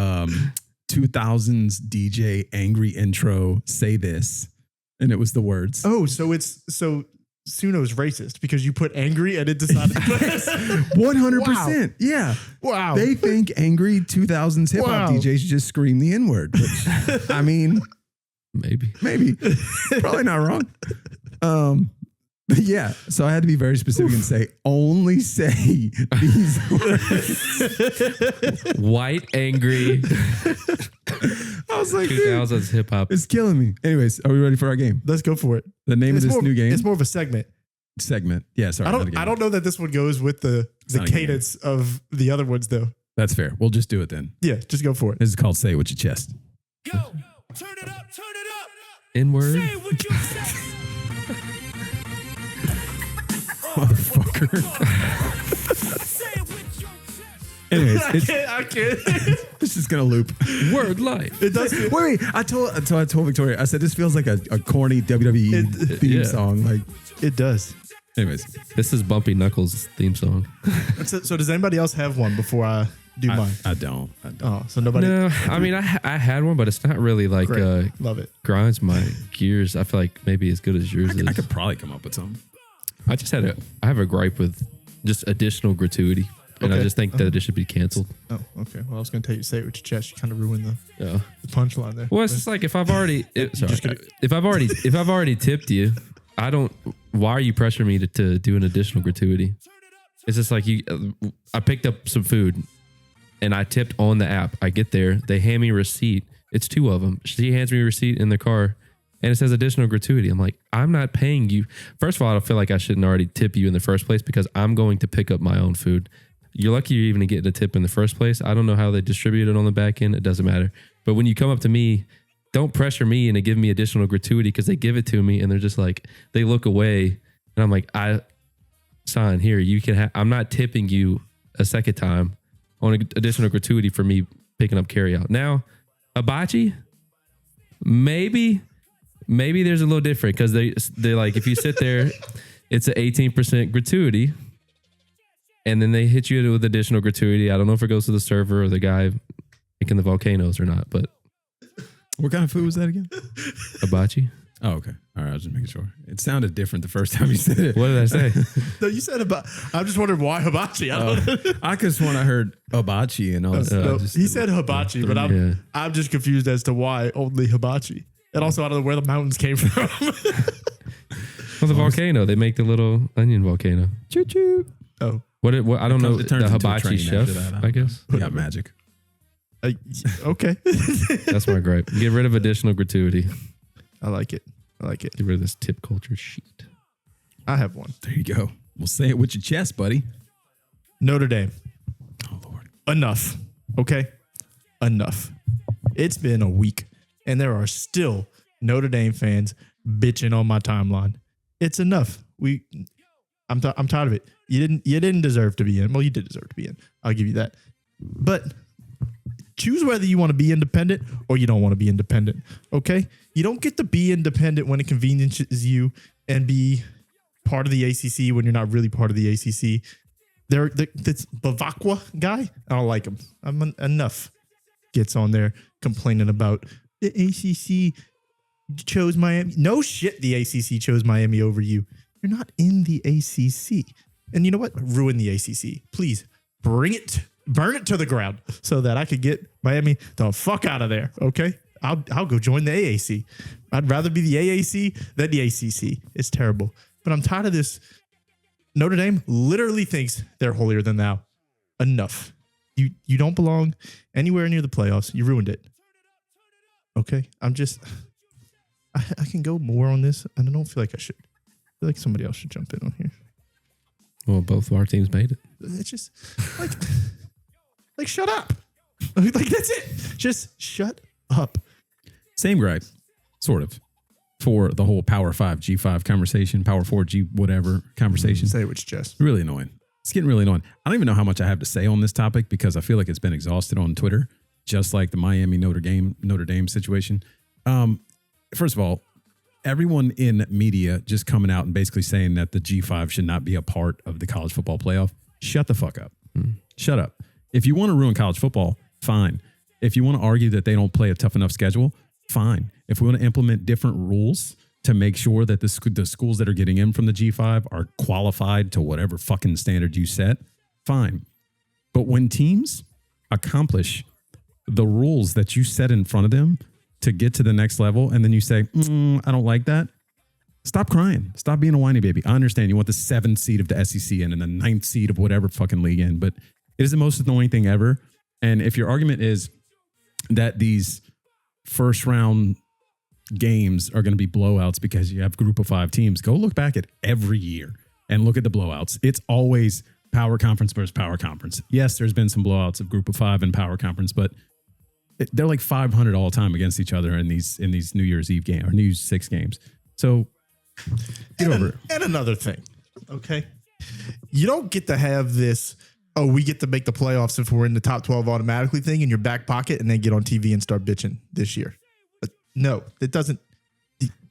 2000s DJ angry intro, say this. And it was the words. Oh, so Suno's racist because you put angry and it decided to put 100%. Yeah. Wow. They think angry 2000s hip hop Wow. DJs just scream the N word. I mean, Maybe. maybe. Probably not wrong. But yeah, so I had to be very specific and say, only say these words. White, angry, I was like, dude, 2000s hip hop. it's killing me. Anyways, are we ready for our game? Let's go for it. The name of this new game It's more of a segment. segment. Yeah, sorry. not a game. I don't know that this one goes with the not a game. cadence of the other ones though. That's fair. We'll just do it then. Yeah, just go for it. This is called Say It With Your Chest. Go. Turn it up. Turn it up. N-word. Say it with your chest. Motherfucker. Say it with your chest. Anyways, I can't. it's just gonna loop. Word life. It does. Wait. I told Victoria. I said this feels like a corny WWE theme yeah. song. Like, It does. anyways, This is Bumpy Knuckles' theme song. So does anybody else have one before I do mine? I don't. Oh, so nobody. No, I mean, I had one, but it's not really like Great. Love it. grinds my gears. I feel like maybe as good as yours is. I could probably come up with some. I have a gripe with just additional gratuity. And I Okay. just think that it should be canceled. Oh, okay. Well, I was going to tell you, say it with your chest. You kind of ruined the Yeah. punchline there. Well, it's just like if I've already, just gonna- if I've already tipped you, why are you pressuring me to do an additional gratuity? It's just like I picked up some food and I tipped on the app. I get there, they hand me a receipt. It's two of them. She hands me a receipt in the car and it says additional gratuity. I'm like, I'm not paying you. First of all, I feel like I shouldn't already tip you in the first place because I'm going to pick up my own food. You're lucky you're even getting a tip in the first place. I don't know how they distribute it on the back end. It doesn't matter. But when you come up to me, don't pressure me into giving me additional gratuity because they give it to me and they're just like, they look away and I'm like, sign here. You can I'm not tipping you a second time on an additional gratuity for me picking up carryout. Now, hibachi, maybe there's a little different because they're like, if you sit there, it's an 18% gratuity. And then they hit you with additional gratuity. I don't know if it goes to the server or the guy making the volcanoes or not, but What kind of food was that again? hibachi. Oh, okay. All right. I was just making sure. It sounded different the first time you said it. What did I say? No, you said about. I'm just wondering why hibachi. I don't know. I could have sworn I heard hibachi and I was No, just- he said hibachi, but I'm just confused as to why only hibachi. And also, I don't know where the mountains came from. Well, the volcano. They make the little onion volcano. Choo choo. Oh, What I don't know. It turns The into a hibachi train chef, after that. I guess. You got magic. okay. That's my gripe. Get rid of additional gratuity. I like it. Get rid of this tip culture shit. I have one. There you go. We'll say it with your chest, buddy. Notre Dame. Oh, Lord. Enough. Okay? Enough. It's been a week, and there are still Notre Dame fans bitching on my timeline. It's enough. I'm tired of it. You didn't deserve to be in. Well, you did deserve to be in. I'll give you that. But choose whether you want to be independent or you don't want to be independent. Okay? You don't get to be independent when it conveniences you and be part of the ACC when you're not really part of the ACC. This Bavakwa guy, I don't like him. Enough gets on there complaining about the ACC chose Miami. No shit, the ACC chose Miami over you. You're not in the ACC. And you know what? Ruin the ACC. Please burn it to the ground so that I could get Miami the fuck out of there. Okay. I'll go join the AAC. I'd rather be the AAC than the ACC. It's terrible. But I'm tired of this. Notre Dame literally thinks they're holier than thou. Enough. You don't belong anywhere near the playoffs. You ruined it. Okay. I can go more on this, and I don't feel like I should. I feel like somebody else should jump in on here. Well, both of our teams made it. It's just like shut up. Like that's it. Just shut up. Same gripe, sort of, for the whole Power 5, G5 conversation, Power 4, G whatever conversation. Say what's just. Really annoying. It's getting really annoying. I don't even know how much I have to say on this topic because I feel like it's been exhausted on Twitter, just like the Miami Notre Dame situation. First of all, everyone in media just coming out and basically saying that the G5 should not be a part of the college football playoff. Shut the fuck up. Shut up. If you want to ruin college football, fine. If you want to argue that they don't play a tough enough schedule, fine. If we want to implement different rules to make sure that the schools that are getting in from the G5 are qualified to whatever fucking standard you set, fine. But when teams accomplish the rules that you set in front of them to get to the next level, and then you say, I don't like that, stop crying. Stop being a whiny baby. I understand you want the 7th seed of the SEC in and the 9th seed of whatever fucking league in, but it is the most annoying thing ever. And if your argument is that these first round games are going to be blowouts because you have group of 5 teams, go look back at every year and look at the blowouts. It's always power conference versus power conference. Yes, there's been some blowouts of group of 5 and power conference, but they're like 500 all time against each other in these New Year's Eve game or New Year's 6 games. So get over it. And another thing, okay? You don't get to have this, we get to make the playoffs if we're in the top 12 automatically thing in your back pocket and then get on TV and start bitching this year. No, it doesn't.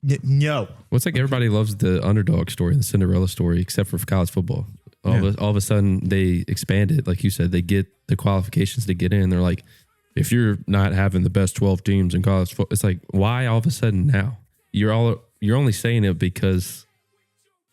No. Well, it's like everybody loves the underdog story and the Cinderella story, except for college football. All of a sudden, they expand it. Like you said, they get the qualifications to get in. They're like, if you're not having the best 12 teams in college football, it's like, why all of a sudden now? You're only saying it because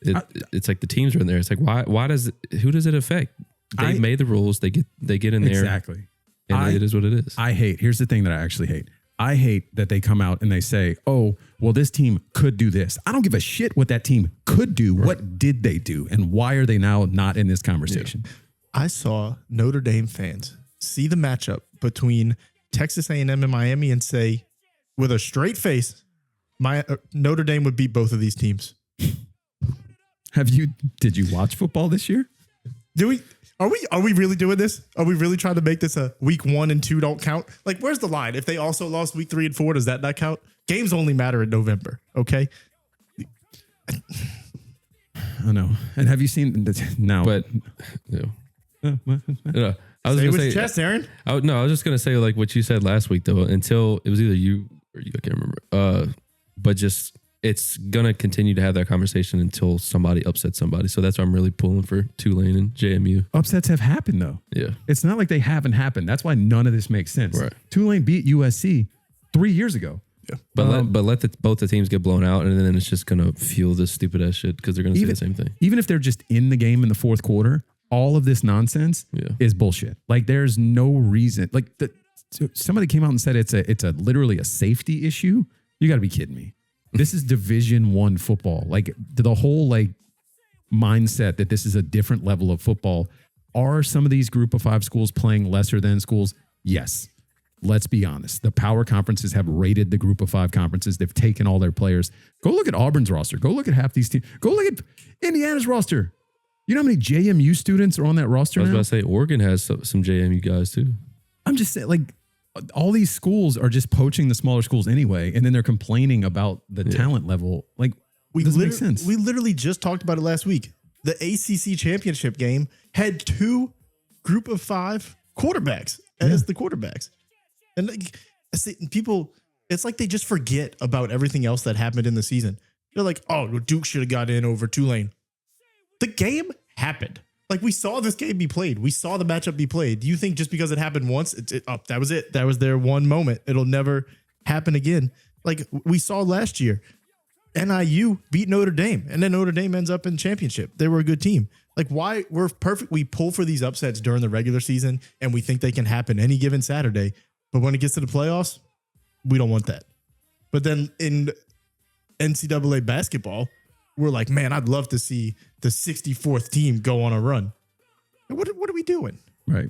it's like the teams are in there. It's like, who does it affect? They made the rules. They get in there. Exactly. And it is what it is. Here's the thing that I actually hate. I hate that they come out and they say, oh, well, this team could do this. I don't give a shit what that team could do. Right. What did they do? And why are they now not in this conversation? Yeah. I saw Notre Dame fans see the matchup between Texas A&M and Miami and say, with a straight face, Notre Dame would beat both of these teams. Did you watch football this year? Are we really doing this? Are we really trying to make this a week 1 and 2 don't count? Like, where's the line? If they also lost week 3 and 4, does that not count? Games only matter in November. Okay. I know. And have you seen now? But I was Say gonna with say, chest, Aaron. I was just gonna say like what you said last week though. Until it was either you or you, I can't remember. But just it's gonna continue to have that conversation until somebody upsets somebody. So that's why I'm really pulling for Tulane and JMU. Upsets have happened though. Yeah, it's not like they haven't happened. That's why none of this makes sense. Right. Tulane beat USC 3 years ago. Yeah, but let both the teams get blown out, and then it's just gonna fuel this stupid ass shit because they're gonna say the same thing. Even if they're just in the game in the fourth quarter, all of this nonsense is bullshit. Like there's no reason. Like somebody came out and said it's a literally a safety issue. You got to be kidding me. This is Division I football. Like the whole like mindset that this is a different level of football. Are some of these group of 5 schools playing lesser than schools? Yes. Let's be honest. The power conferences have rated the group of 5 conferences. They've taken all their players. Go look at Auburn's roster. Go look at half these teams. Go look at Indiana's roster. You know how many JMU students are on that roster now? I was about to say, Oregon has some JMU guys too. I'm just saying, like, all these schools are just poaching the smaller schools anyway, and then they're complaining about the talent level. Like, it doesn't make sense. We literally just talked about it last week. The ACC championship game had 2 group of 5 quarterbacks as the quarterbacks. And like, people, it's like they just forget about everything else that happened in the season. They're like, oh, Duke should have got in over Tulane. The game happened. Like, we saw this game be played. We saw the matchup be played. Do you think just because it happened once, that was it? That was their one moment. It'll never happen again. Like we saw last year. NIU beat Notre Dame, and then Notre Dame ends up in championship. They were a good team. Like, why we're perfect? We pull for these upsets during the regular season, and we think they can happen any given Saturday. But when it gets to the playoffs, we don't want that. But then in NCAA basketball, we're like, man, I'd love to see the 64th team go on a run. What are we doing? Right.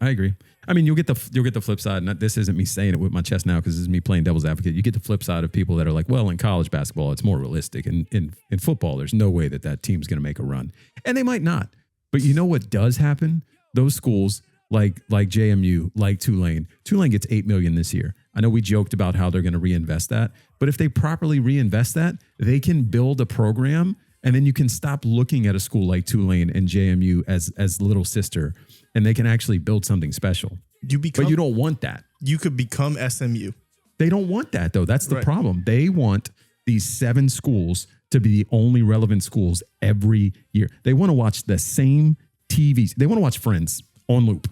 I agree. I mean, you'll get the flip side. And this isn't me saying it with my chest now because this is me playing devil's advocate. You get the flip side of people that are like, well, in college basketball, it's more realistic. And in football, there's no way that team's going to make a run. And they might not. But you know what does happen? Those schools like JMU, like Tulane gets $8 million this year. I know we joked about how they're going to reinvest that. But if they properly reinvest that, they can build a program. And then you can stop looking at a school like Tulane and JMU as little sister, and they can actually build something special. But you don't want that. You could become SMU. They don't want that, though. That's the problem. They want these 7 schools to be the only relevant schools every year. They want to watch the same TVs. They want to watch Friends on loop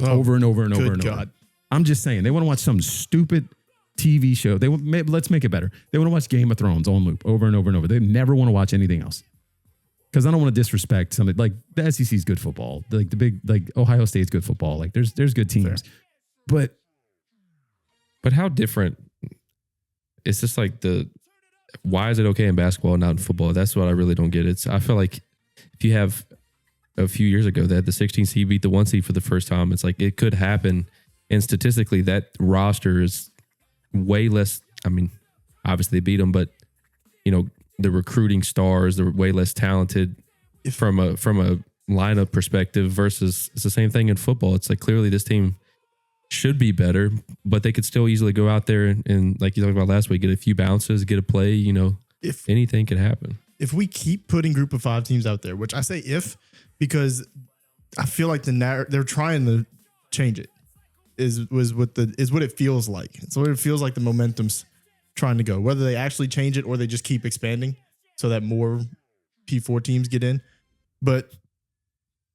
over and over and over and over. I'm just saying. They want to watch some stupid TV show. Let's make it better. They want to watch Game of Thrones on loop over and over and over. They never want to watch anything else. Because I don't want to disrespect something like the SEC is good football. Like the big, like Ohio State's good football. Like there's good teams. Fair. But how different? It's just like why is it okay in basketball and not in football? That's what I really don't get. I feel like if you have a few years ago that the 16 seed beat the 1 seed for the first time, it's like it could happen. And statistically, that roster is way less. I mean, obviously they beat them, but the recruiting stars, they're way less talented from a lineup perspective versus it's the same thing in football. It's like clearly this team should be better, but they could still easily go out there and like you talked about last week, get a few bounces, get a play, if anything could happen. If we keep putting group of 5 teams out there, which I say because I feel like they're trying to change it is what it feels like. It's what it feels like the momentum's trying to go, whether they actually change it or they just keep expanding so that more P4 teams get in. But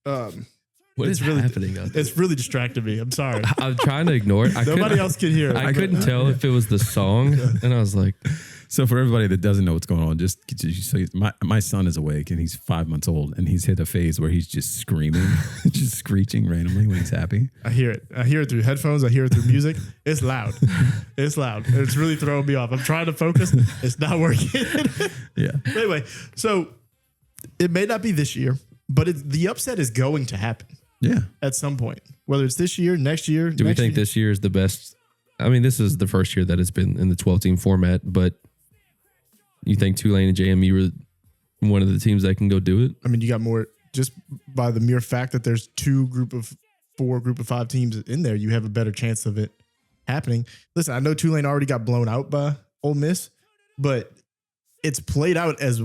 what is really happening out there? It's really distracting me. I'm sorry. I'm trying to ignore it. Nobody else can hear it. I couldn't tell if it was the song, and I was like, so for everybody that doesn't know what's going on, my son is awake and he's 5 months old and he's hit a phase where he's just screaming, just screeching randomly when he's happy. I hear it through headphones. I hear it through music. It's loud. It's loud. It's really throwing me off. I'm trying to focus. It's not working. Yeah. But anyway, so it may not be this year, but the upset is going to happen. Yeah. At some point, whether it's this year, next year. Do we think this year is the best? I mean, this is the first year that it's been in the 12-team format, but you think Tulane and JMU are one of the teams that can go do it? I mean, you got more just by the mere fact that there's 2 group of 5 teams in there. You have a better chance of it happening. Listen, I know Tulane already got blown out by Ole Miss, but it's played out as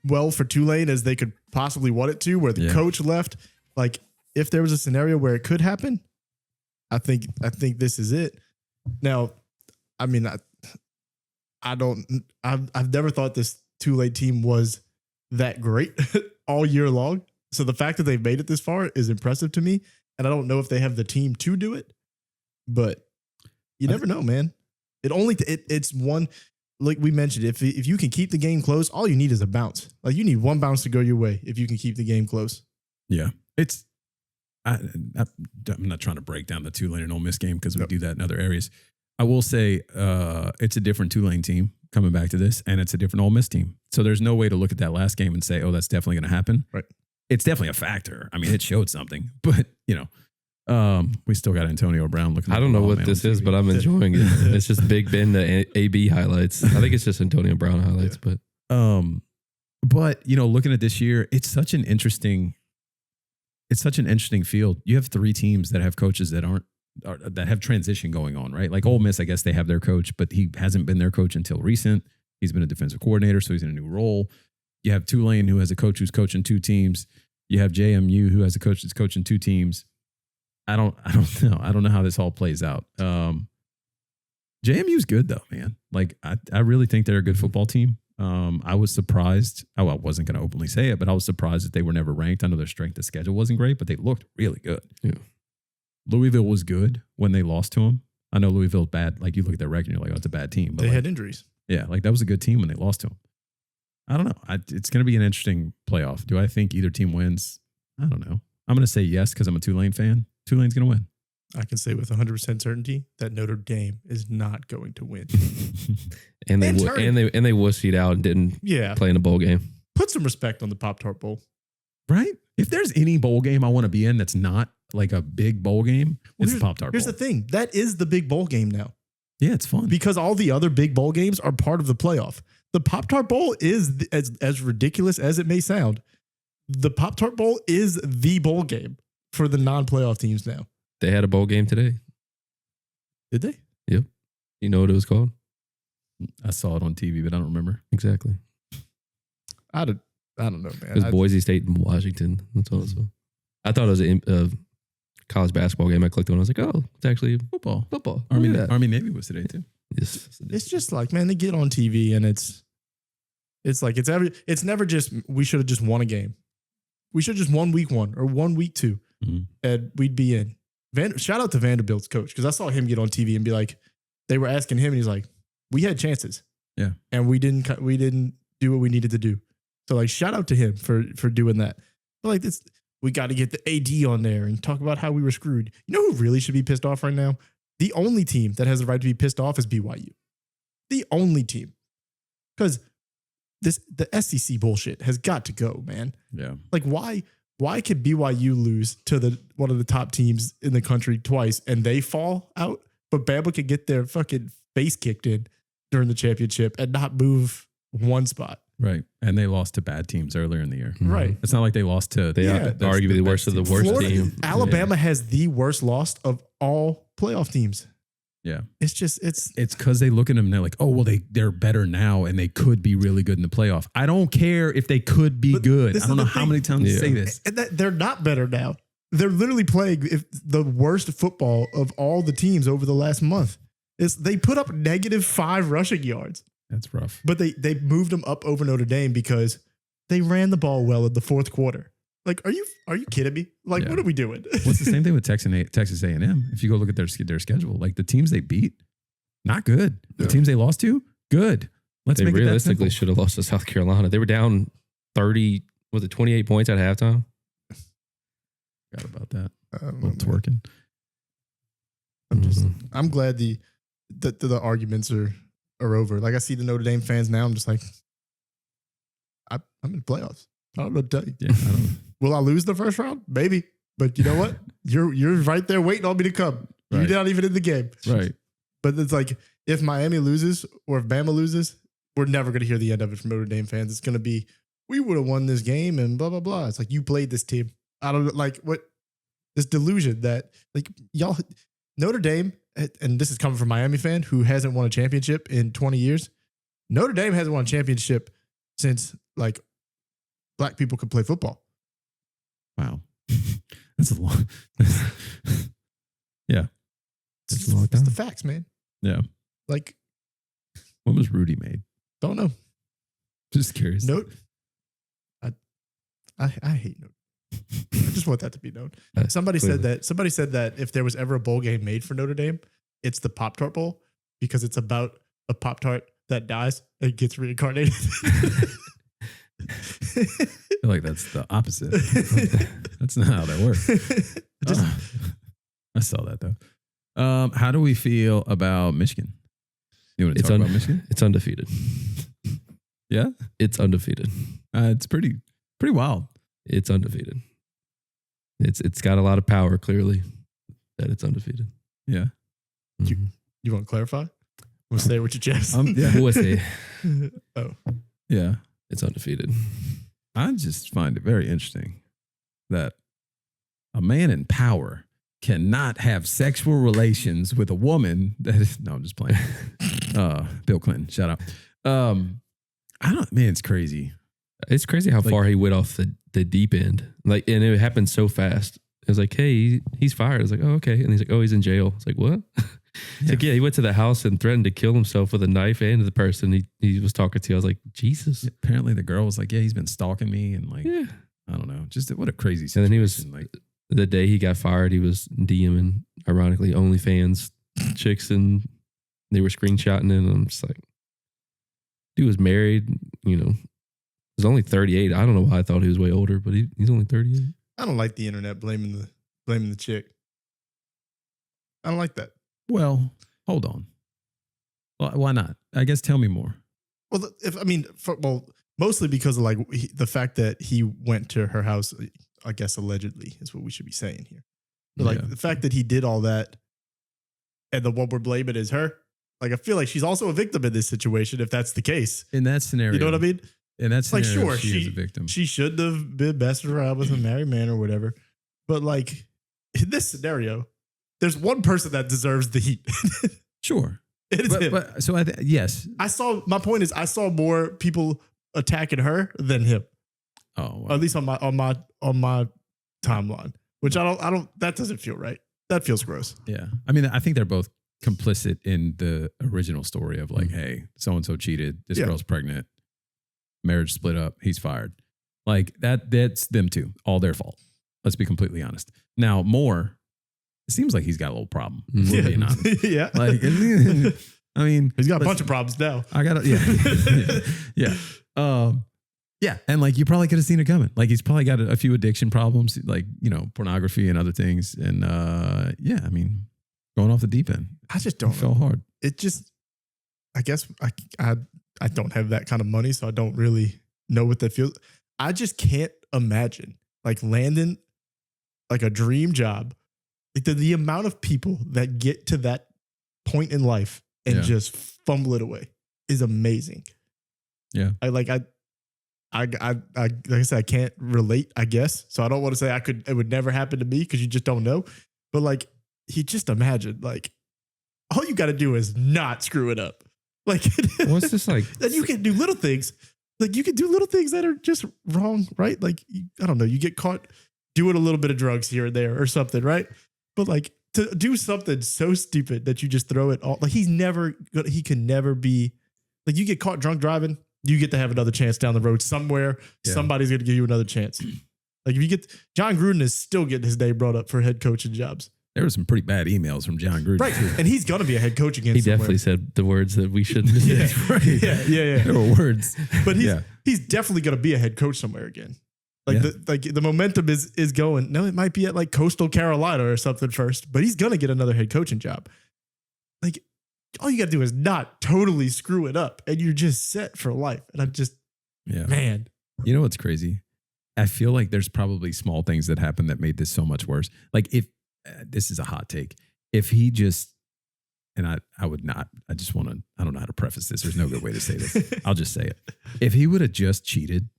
well for Tulane as they could possibly want it to, where the coach left. Like, if there was a scenario where it could happen, I think this is it. Now, I mean, I've never thought this Tulane team was that great all year long. So the fact that they've made it this far is impressive to me. And I don't know if they have the team to do it, but you never know, man. It's one, like we mentioned, if you can keep the game close, all you need is a bounce. Like, you need one bounce to go your way if you can keep the game close. Yeah. I'm not trying to break down the Tulane and Ole Miss game because we do that in other areas. I will say it's a different Tulane team coming back to this, and it's a different Ole Miss team. So there's no way to look at that last game and say, oh, that's definitely going to happen. Right. It's definitely a factor. I mean, it showed something, but we still got Antonio Brown looking. I don't know what this is, but I'm enjoying it. It's just Big Ben, the AB highlights. I think it's just Antonio Brown highlights, but looking at this year, it's such an interesting field. You have 3 teams that have coaches that that have transition going on, right? Like Ole Miss, I guess they have their coach, but he hasn't been their coach until recent. He's been a defensive coordinator, so he's in a new role. You have Tulane, who has a coach who's coaching 2 teams. You have JMU, who has a coach that's coaching 2 teams. I don't know. I don't know how this all plays out. JMU's good though, man. Like I really think they're a good football team. I was surprised. I wasn't going to openly say it, but I was surprised that they were never ranked. I know their strength of schedule wasn't great, but they looked really good. Yeah. Louisville was good when they lost to them. I know Louisville's bad. Like you look at their record, and you're like, oh, it's a bad team. But They like, had injuries. yeah, like that was a good team when they lost to them. I don't know. It's going to be an interesting playoff. Do I think either team wins? I don't know. I'm going to say yes because I'm a Tulane fan. Tulane's going to win. I can say with 100% certainty that Notre Dame is not going to win. And they And and they wussied out and didn't Yeah. play in a bowl game. Put some respect on the Pop-Tart Bowl. Right? If there's any bowl game I want to be in that's not like a big bowl game, it's the here's- Pop-Tart Bowl. Here's the thing. That is the big bowl game now. Yeah, it's fun. Because all the other big bowl games are part of the playoff. The Pop-Tart Bowl is, as ridiculous as it may sound, the Pop-Tart Bowl is the bowl game for the non-playoff teams now. They had a bowl game today. Did they? You know what it was called? I saw it on TV, but I don't remember. Exactly. I don't know, man. It was Boise State and Washington. That's all. So I thought it was a college basketball game. I clicked on. I was like, oh, it's actually Football. football. Army, Look at that. Army Navy was today too. Yes. It's just like, man, they get on TV and it's like it's never just we should have just won a game. We should have just won week 1 or won week 2, Mhm. and we'd be in. Shout out to Vanderbilt's coach because I saw him get on TV and be like, they were asking him and he's like, we had chances, Yeah. and we didn't do what we needed to do. So like, shout out to him for doing that. But like this, we got to get the AD on there and talk about how we were screwed. You know who really should be pissed off right now? The only team that has the right to be pissed off is BYU. The only team. Because the SEC bullshit has got to go, man. Yeah. Like why could BYU lose to one of the top teams in the country twice and they fall out, but Bama could get their fucking face kicked in during the championship and not move one spot? Right. And they lost to bad teams earlier in the year. Mhm. Right. It's not like they lost to They Yeah. are arguably the worst of the best worst Florida, team. Alabama has the worst loss of all playoff teams. Yeah. It's just It's because they look at them and they're like, oh, well, they're better now and they could be really good in the playoff. I don't care if they could be But good. this I don't is know the how thing. many times to Yeah. say this. and that they're not better now. They're literally playing the worst football of all the teams over the last month. They put up -5 rushing yards, That's rough. but they moved them up over Notre Dame because they ran the ball well in the fourth quarter. Like, are you kidding me? Like, Yeah. what are we doing? What's the same thing with Texas A&M? If you go look at their schedule, like the teams they beat, not good. The Yeah. teams they lost to, good. Let's They make it that realistically simple. should have lost to South Carolina. They were down 28 points at halftime? Forgot about that. I don't know, Well, it's man. working. I'm glad the arguments are over. Like, I see the Notre Dame fans now. I'm just like, I'm in the playoffs. I don't know what to tell you. Yeah, I don't. Will I lose the first round? Maybe. But you know what? You're right there waiting on me to come. Right. You're not even in the game. Right. But it's like, if Miami loses or if Bama loses, we're never going to hear the end of it from Notre Dame fans. It's going to be, we would have won this game and blah, blah, blah. It's like, you played this team. I don't know, like, what, this delusion that, like, y'all, Notre Dame, and this is coming from a Miami fan who hasn't won a championship in 20 years. Notre Dame hasn't won a championship since, like, black people could play football. Wow. That's a long. Yeah. It's a long It's time. the facts, man. Yeah. Like, When was Rudy made? don't know. Just curious. Note. I hate Note. I just want that to be known. Somebody said that if there was ever a bowl game made for Notre Dame, it's the Pop-Tart Bowl because it's about a Pop-Tart that dies and gets reincarnated. I feel like that's the opposite. That's not how that works. I saw that though. How do we feel about Michigan? You want to It's talk about Michigan? It's undefeated. Yeah, It's undefeated. it's pretty wild. It's undefeated. It's got a lot of power, clearly, that it's undefeated. Yeah, Mhm. You want to clarify? We'll say it with your chest. yeah, We'll say Oh, yeah. it's undefeated. I just find it very interesting that a man in power cannot have sexual relations with a woman that is, no, I'm just playing. Bill Clinton, shout out. I don't, man, it's crazy. It's crazy how Like- far he went off the deep end. Like, and it happened so fast. It was like, hey, he's fired. I was like, oh, okay. And he's like, oh, he's in jail. It's like, what? It's like, yeah, he went to the house and threatened to kill himself with a knife and the person he was talking to. I was like, Jesus. Apparently the girl was like, yeah, he's been stalking me. And like, Yeah. I don't know, just what a crazy And situation. then he was, like, the day he got fired, he was DMing, ironically, OnlyFans chicks and they were screenshotting it. And I'm just like, dude was married, you know, was only 38. I don't know why I thought he was way older, but he's only 38. I don't like the internet blaming the chick. I don't like that. Well, hold on. Why not? I guess tell me more. Well, mostly because of like the fact that he went to her house, I guess allegedly is what we should be saying here. But like the fact that he did all that and the one we're blaming is her. Like, I feel like she's also a victim in this situation if that's the case. In that scenario. You know what I mean? In that Like, scenario, sure, she is a victim. She shouldn't have been messing around with a married man or whatever. But like in this scenario, there's one person that deserves the heat. Sure. It is him. But so yes. My point is I saw more people attacking her than him. Oh, wow. At least on my timeline, which I don't, that doesn't feel right. That feels gross. Yeah. I mean, I think they're both complicit in the original story of like, hey, so-and-so cheated. This girl's pregnant. Marriage split up. He's fired. Like that's them too. All their fault. Let's be completely honest. Now, Moore, it seems like he's got a little problem. If we're being honest. Yeah. Like, I mean, he's got a bunch of problems now. I got it. Yeah. Yeah. And like, you probably could have seen it coming. Like, he's probably got a few addiction problems, like, you know, pornography and other things. And yeah, I mean, going off the deep end. I just don't fell hard. It just, I guess I don't have that kind of money, so I don't really know what that feels. I just can't imagine like landing like a dream job. Like the amount of people that get to that point in life and just fumble it away is amazing. Yeah. Like I said, I can't relate, I guess. So I don't want to say it would never happen to me because you just don't know. But like, you just imagine, like, all you got to do is not screw it up. Like, what's this like? Then you can do little things. Like, you can do little things that are just wrong, right? Like, I don't know, you get caught doing a little bit of drugs here and there or something, right? But like, to do something so stupid that you just throw it all, like, he can never be, like, you get caught drunk driving, you get to have another chance down the road somewhere. Yeah. Somebody's going to give you another chance. Like, if you get, John Gruden is still getting his name brought up for head coaching jobs. There were some pretty bad emails from John Gruden. Right. And he's going to be a head coach again. He definitely said the words that we shouldn't say. Right. Yeah. There were words. But he's definitely going to be a head coach somewhere again. Like, the momentum is going. No, it might be at like Coastal Carolina or something first, but he's going to get another head coaching job. Like, all you got to do is not totally screw it up and you're just set for life. And I'm just, man. You know what's crazy? I feel like there's probably small things that happened that made this so much worse. Like, if this is a hot take, if he just, and I would not, I don't know how to preface this. There's no good way to say this. I'll just say it. If he would have just cheated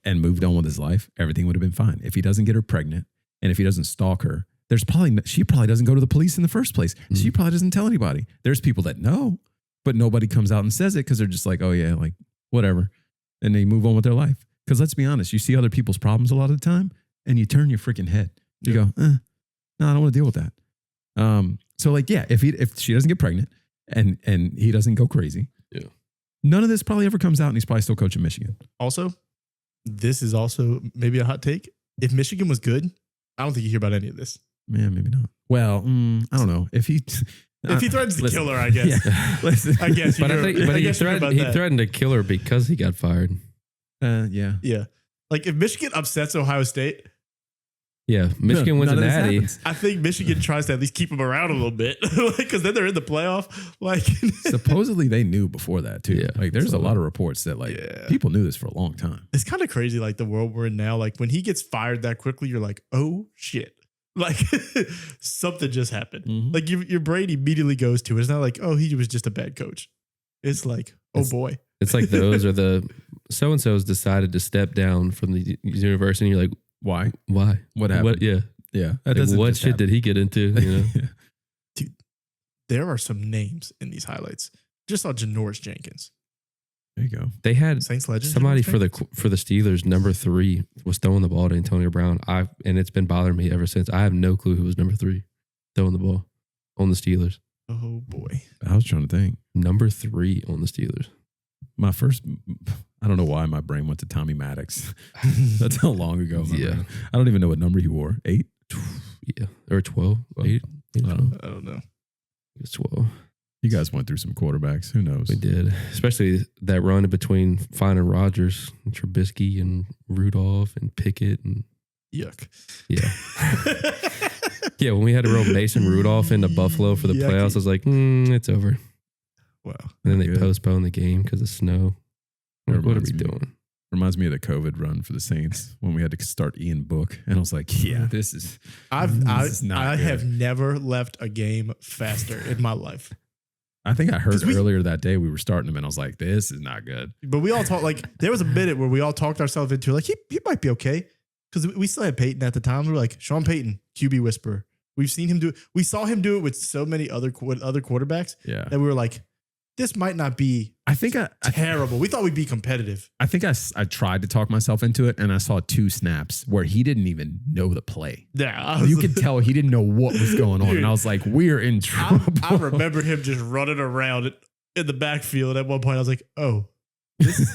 and moved on with his life, everything would have been fine. If he doesn't get her pregnant and if he doesn't stalk her, she probably doesn't go to the police in the first place. Mm-hmm. She probably doesn't tell anybody. There's people that know, but nobody comes out and says it because they're just like, oh yeah, like whatever. And they move on with their life. Because let's be honest, you see other people's problems a lot of the time and you turn your freaking head. You go, no, I don't want to deal with that. So like, yeah, if she doesn't get pregnant and he doesn't go crazy, none of this probably ever comes out and he's probably still coaching Michigan. Also, this is also maybe a hot take. If Michigan was good, I don't think you hear about any of this. Man, maybe not. Well, I don't know. If he threatens to kill her, I guess. Yeah, listen. I guess. But he threatened to kill her because he got fired. Yeah. Like, if Michigan upsets Ohio State, Michigan wins a natty. I think Michigan tries to at least keep them around a little bit, because then they're in the playoff. Like, supposedly they knew before that too. Yeah, like there's a lot of reports that people knew this for a long time. It's kind of crazy, like the world we're in now. Like, when he gets fired that quickly, you're like, oh shit, like something just happened. Mm-hmm. Like your brain immediately goes to it. It's not like, oh, he was just a bad coach. It's like, oh boy. It's like those are the so and so's decided to step down from the university. And you're like, why? What happened? Yeah. Like, what shit did he get into? You know? Dude, there are some names in these highlights. Just saw Janoris Jenkins. There you go. They had Saints legend somebody for the Steelers, number 3, was throwing the ball to Antonio Brown. And it's been bothering me ever since. I have no clue who was number 3 throwing the ball on the Steelers. Oh boy. I was trying to think. Number 3 on the Steelers. My first, I don't know why my brain went to Tommy Maddox. That's how long ago. Brain. I don't even know what number he wore. 8? Yeah. Or 12. 8? I don't know. It's 12. You guys went through some quarterbacks. Who knows? We did, especially that run in between Fine and Rodgers, and Trubisky and Rudolph and Pickett and Yuck. yeah, yeah. When we had to roll Mason Rudolph into Buffalo for the Yucky. playoffs, I was like, it's over. Wow. And then they Good. postponed the game because of snow. I'm like, what are we Reminds me. doing? Reminds me of the COVID run for the Saints when we had to start Ian Book, and I was like, "Yeah, this is I not good. have never left a game faster in my life. I think I heard 'Cause we- earlier that day we were starting him, and I was like, "This is not good." But we all talked like there was a minute where we all talked ourselves into like he might be okay because we still had Peyton at the time. We were like Sean Payton, QB whisperer. We've seen him do it. We saw him do it with so many other quarterbacks Yeah, that we were like, this might not be I think I terrible. We thought we'd be competitive. think I tried to talk myself into it, and I saw 2 snaps where he didn't even know the play. Yeah, You could tell he didn't know what was going on, Dude, and I was like, "We're in trouble." I remember him just running around in the backfield. At one point, I was like, "Oh,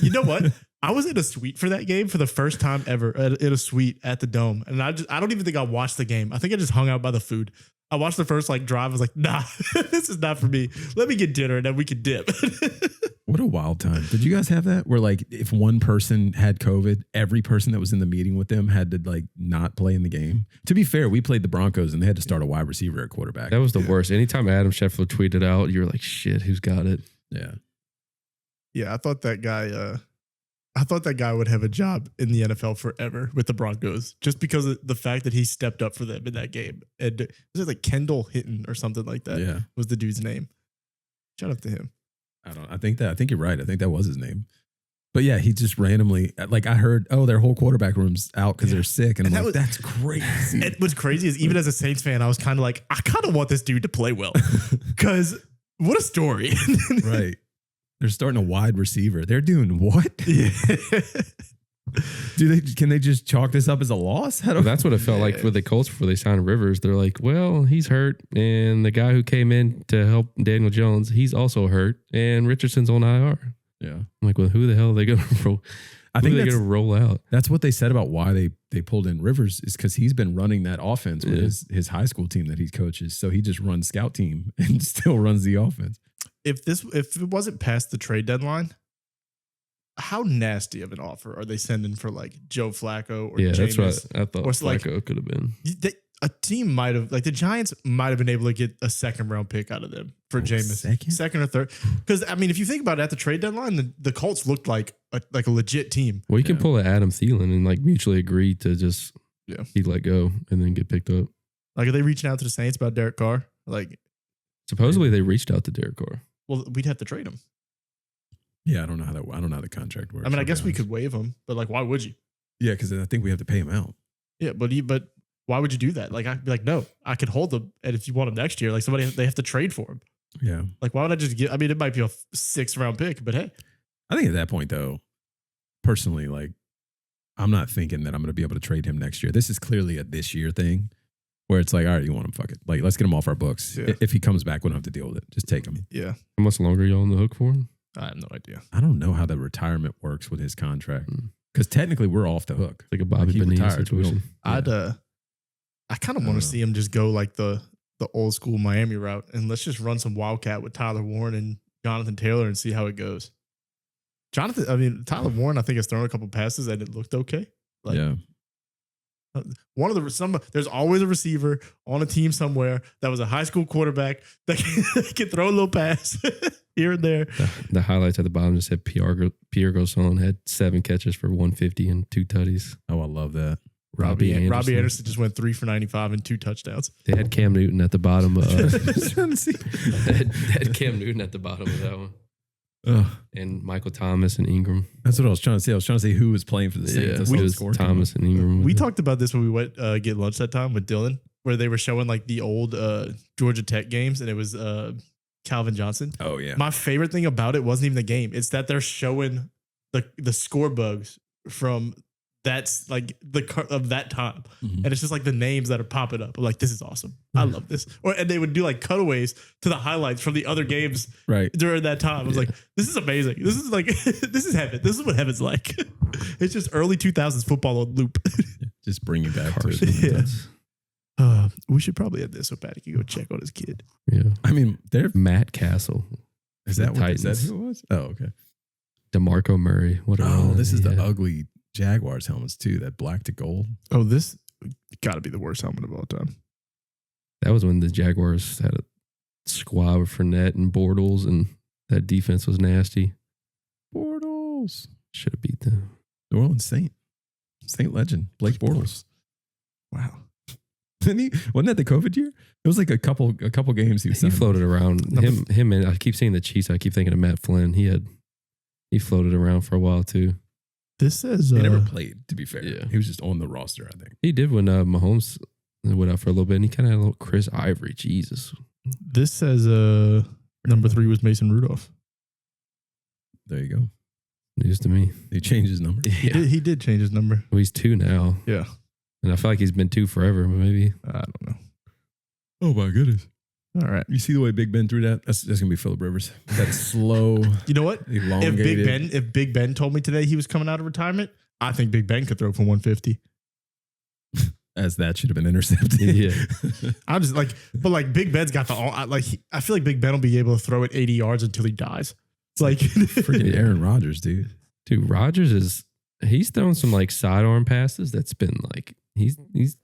you know what?" I was in a suite for that game for the first time ever in a suite at the Dome, and I don't even think I watched the game. I think I just hung out by the food. I watched the first drive. I was like, "Nah, this is not for me. Let me get dinner and then we can dip." What a wild time. Did you guys have that? Where like if one person had COVID, every person that was in the meeting with them had to like not play in the game? To be fair, we played the Broncos and they had to start a wide receiver at quarterback. That was the worst. Anytime Adam Scheffler tweeted out, you were like, shit, who's got it? Yeah. Yeah, I thought that guy would have a job in the NFL forever with the Broncos just because of the fact that he stepped up for them in that game. And was it like Kendall Hinton or something like that? Yeah. Was the dude's name. Shout out to him. I think you're right. I think that was his name. But yeah, he just randomly, like I heard, their whole quarterback room's out because they're sick. And, And I'm that like, was- that's crazy. And what's crazy is even as a Saints fan, I was kind of like, I kind of want this dude to play well because what a story. Right. They're starting a wide receiver. They're doing what? Yeah. Can they just chalk this up as a loss? How do Well, that's what it felt like with the Colts before they signed Rivers. They're like, well, he's hurt. And the guy who came in to help Daniel Jones, he's also hurt. And Richardson's on IR. Yeah. I'm like, well, who the hell are they going to roll? I think they're that's, going to roll out. that's what they said about why they pulled in Rivers is because he's been running that offense with Yeah. his high school team that he coaches. So he just runs scout team and still runs the offense. If it wasn't past the trade deadline, how nasty of an offer are they sending for like Joe Flacco or Yeah, Jameis? that's what I thought Or it's like- Flacco could have been. A team might have, like the Giants might have been able to get a second round pick out of them for Jameis. Second or third. Because, I mean, if you think about it, at the trade deadline, the Colts looked like a legit team. Well, you can Yeah. pull an Adam Thielen and like mutually agree to just he let go and then get picked up. Like, are they reaching out to the Saints about Derek Carr? Like, Supposedly they reached out to Derek Carr. well, we'd have to trade him. Yeah, I don't know how the contract works. I mean, I I'll be guess we honest. could waive him, but like, why would you? Yeah, because I think we have to pay him out. Yeah, but why would you do that? Like, I'd be like, no, I could hold them, and if you want him next year, like they have to trade for him. Yeah. Like, why would I just get? I mean, it might be a 6th round pick, but hey, I think at that point, though, personally, like, I'm not thinking that I'm going to be able to trade him next year. This is clearly a this year thing where it's like, all right, you want him? Fuck it. Like, let's get him off our books. Yeah. If he comes back, we don't have to deal with it. Just take him. yeah, How much longer are you on the hook for him? I have no idea. I don't know how the retirement works with his contract Mm. because technically we're off the hook. Like a Bobby he Bonilla retired, we situation. don't- I kind of I want don't know. to see him just go like the old school Miami route, and let's just run some Wildcat with Tyler Warren and Jonathan Taylor and see how it goes. Tyler Warren, I think has thrown a couple passes and it looked okay. Like, yeah. There's always a receiver on a team somewhere that was a high school quarterback that can throw a little pass here and there. The highlights at the bottom just said Pierre Garçon had 7 catches for 150 and 2 tutties. Oh, I love that. Robbie Anderson just went 3 for 95 and 2 touchdowns. They had Cam Newton at the bottom. Just trying to see. they had Cam Newton at the bottom of that one. Ugh. And Michael Thomas and Ingram. That's what I was trying to say. I was trying to say who was playing for the Saints. Yeah, That's it all the was score came Thomas up. and Ingram. We talked about this when we went get lunch that time with Dylan, where they were showing like the old Georgia Tech games, and it was Calvin Johnson. Oh, yeah. My favorite thing about it wasn't even the game; it's that they're showing the score bugs from that's like of that time, Mhm. and it's just like the names that are popping up. I'm like, this is awesome. I love this. And they would do like cutaways to the highlights from the other games Right. during that time. I was like, this is amazing. This is like this is heaven. This is what heaven's like. It's just early 2000s football on loop. Just bring you back to Carson it. Yeah. Wentz. We should probably have this so Patty can go check on his kid. Yeah. I mean, they're Matt Castle. is that what is that Titans. who it was? Oh, okay. DeMarco Murray. What a Oh, run. this is the Yeah. ugly Jaguars helmets too. That black to gold. Oh, this got to be the worst helmet of all time. That was when the Jaguars had a squad with Fournette and Bortles, and that defense was nasty. Bortles. Should have beat them. New Orleans Saint legend Blake Bortles. Wow. Didn't he? Wasn't that the COVID year? It was like a couple games he was He signed. floated around. Him, and I keep seeing the Chiefs. I keep thinking of Matt Flynn. He floated around for a while too. This says He never played, to be fair. Yeah. He was just on the roster, I think. He did when Mahomes went out for a little bit, and he kind of had a little Chris Ivory. Jesus. this says number 3 was Mason Rudolph. There you go. News to me. He changed his number. He did change his number. Well, he's 2 now, Yeah. and I feel like he's been 2 forever. But maybe I don't know. Oh my goodness. All right. You see the way Big Ben threw that? That's gonna be Phillip Rivers. That slow, You know what? elongated. If Big Ben told me today he was coming out of retirement, I think Big Ben could throw for 150. as that should have been intercepted. Yeah. I'm just like, but like Big Ben's got I feel like Big Ben will be able to throw it 80 yards until he dies. It's like Freaking Aaron Rodgers, dude. Dude, Rodgers he's thrown some like sidearm passes that's been like he's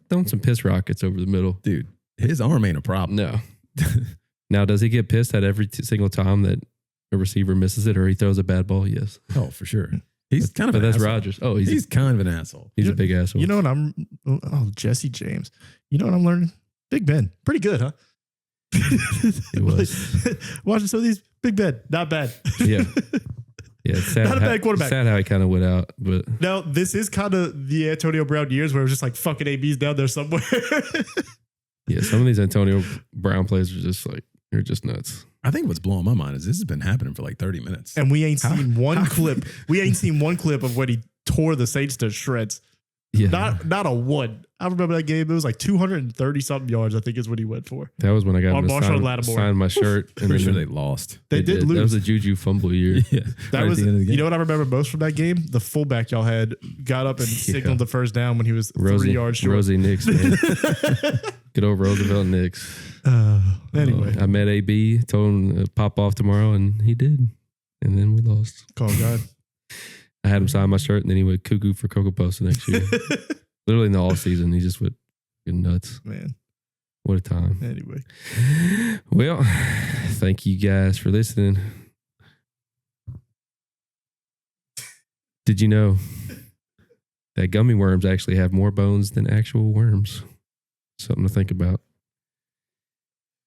thrown some piss rockets over the middle. Dude, his arm ain't a problem. No. Now, does he get pissed at every single time that a receiver misses it or he throws a bad ball? Yes. Oh, for sure. He's kind of But an that's asshole. Rodgers. Oh, He's kind of an asshole. he's a big asshole. You know what Jesse James. You know what I'm learning? Big Ben. Pretty good, huh? It was. Watching some of these Big Ben. Not bad. Yeah. Yeah, it's sad. Not a bad quarterback. Sad how he kind of went out, but Now, this is kind of the Antonio Brown years where it was just like fucking AB's down there somewhere. yeah, some of these Antonio Brown plays are just like they're just nuts. I think what's blowing my mind is this has been happening for like 30 minutes. And we ain't seen one how- clip. We ain't seen one clip of when he tore the Saints to shreds. Yeah, Not a one. I remember that game. It was like 230 something yards, I think is what he went for. that was when I got On him to Marshawn Lattimore. sign my shirt. And Pretty sure then they lost. They did That lose. was a Juju fumble year. Yeah. That Right was, at the end of the game. you know what I remember most from that game? The fullback y'all had got up and signaled the first down when he was 3 yards short. Rosie Knicks, man. Good old Roosevelt Knicks. Anyway, I met AB, told him to pop off tomorrow, and he did. And then we lost. call God. I had him sign my shirt, and then he went cuckoo for Cocoa Post the next year. Literally in the off season, he just went nuts. Man. What a time. Anyway. Well, thank you guys for listening. Did you know that gummy worms actually have more bones than actual worms? Something to think about.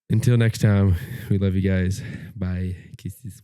Until next time, we love you guys. Bye. Kisses.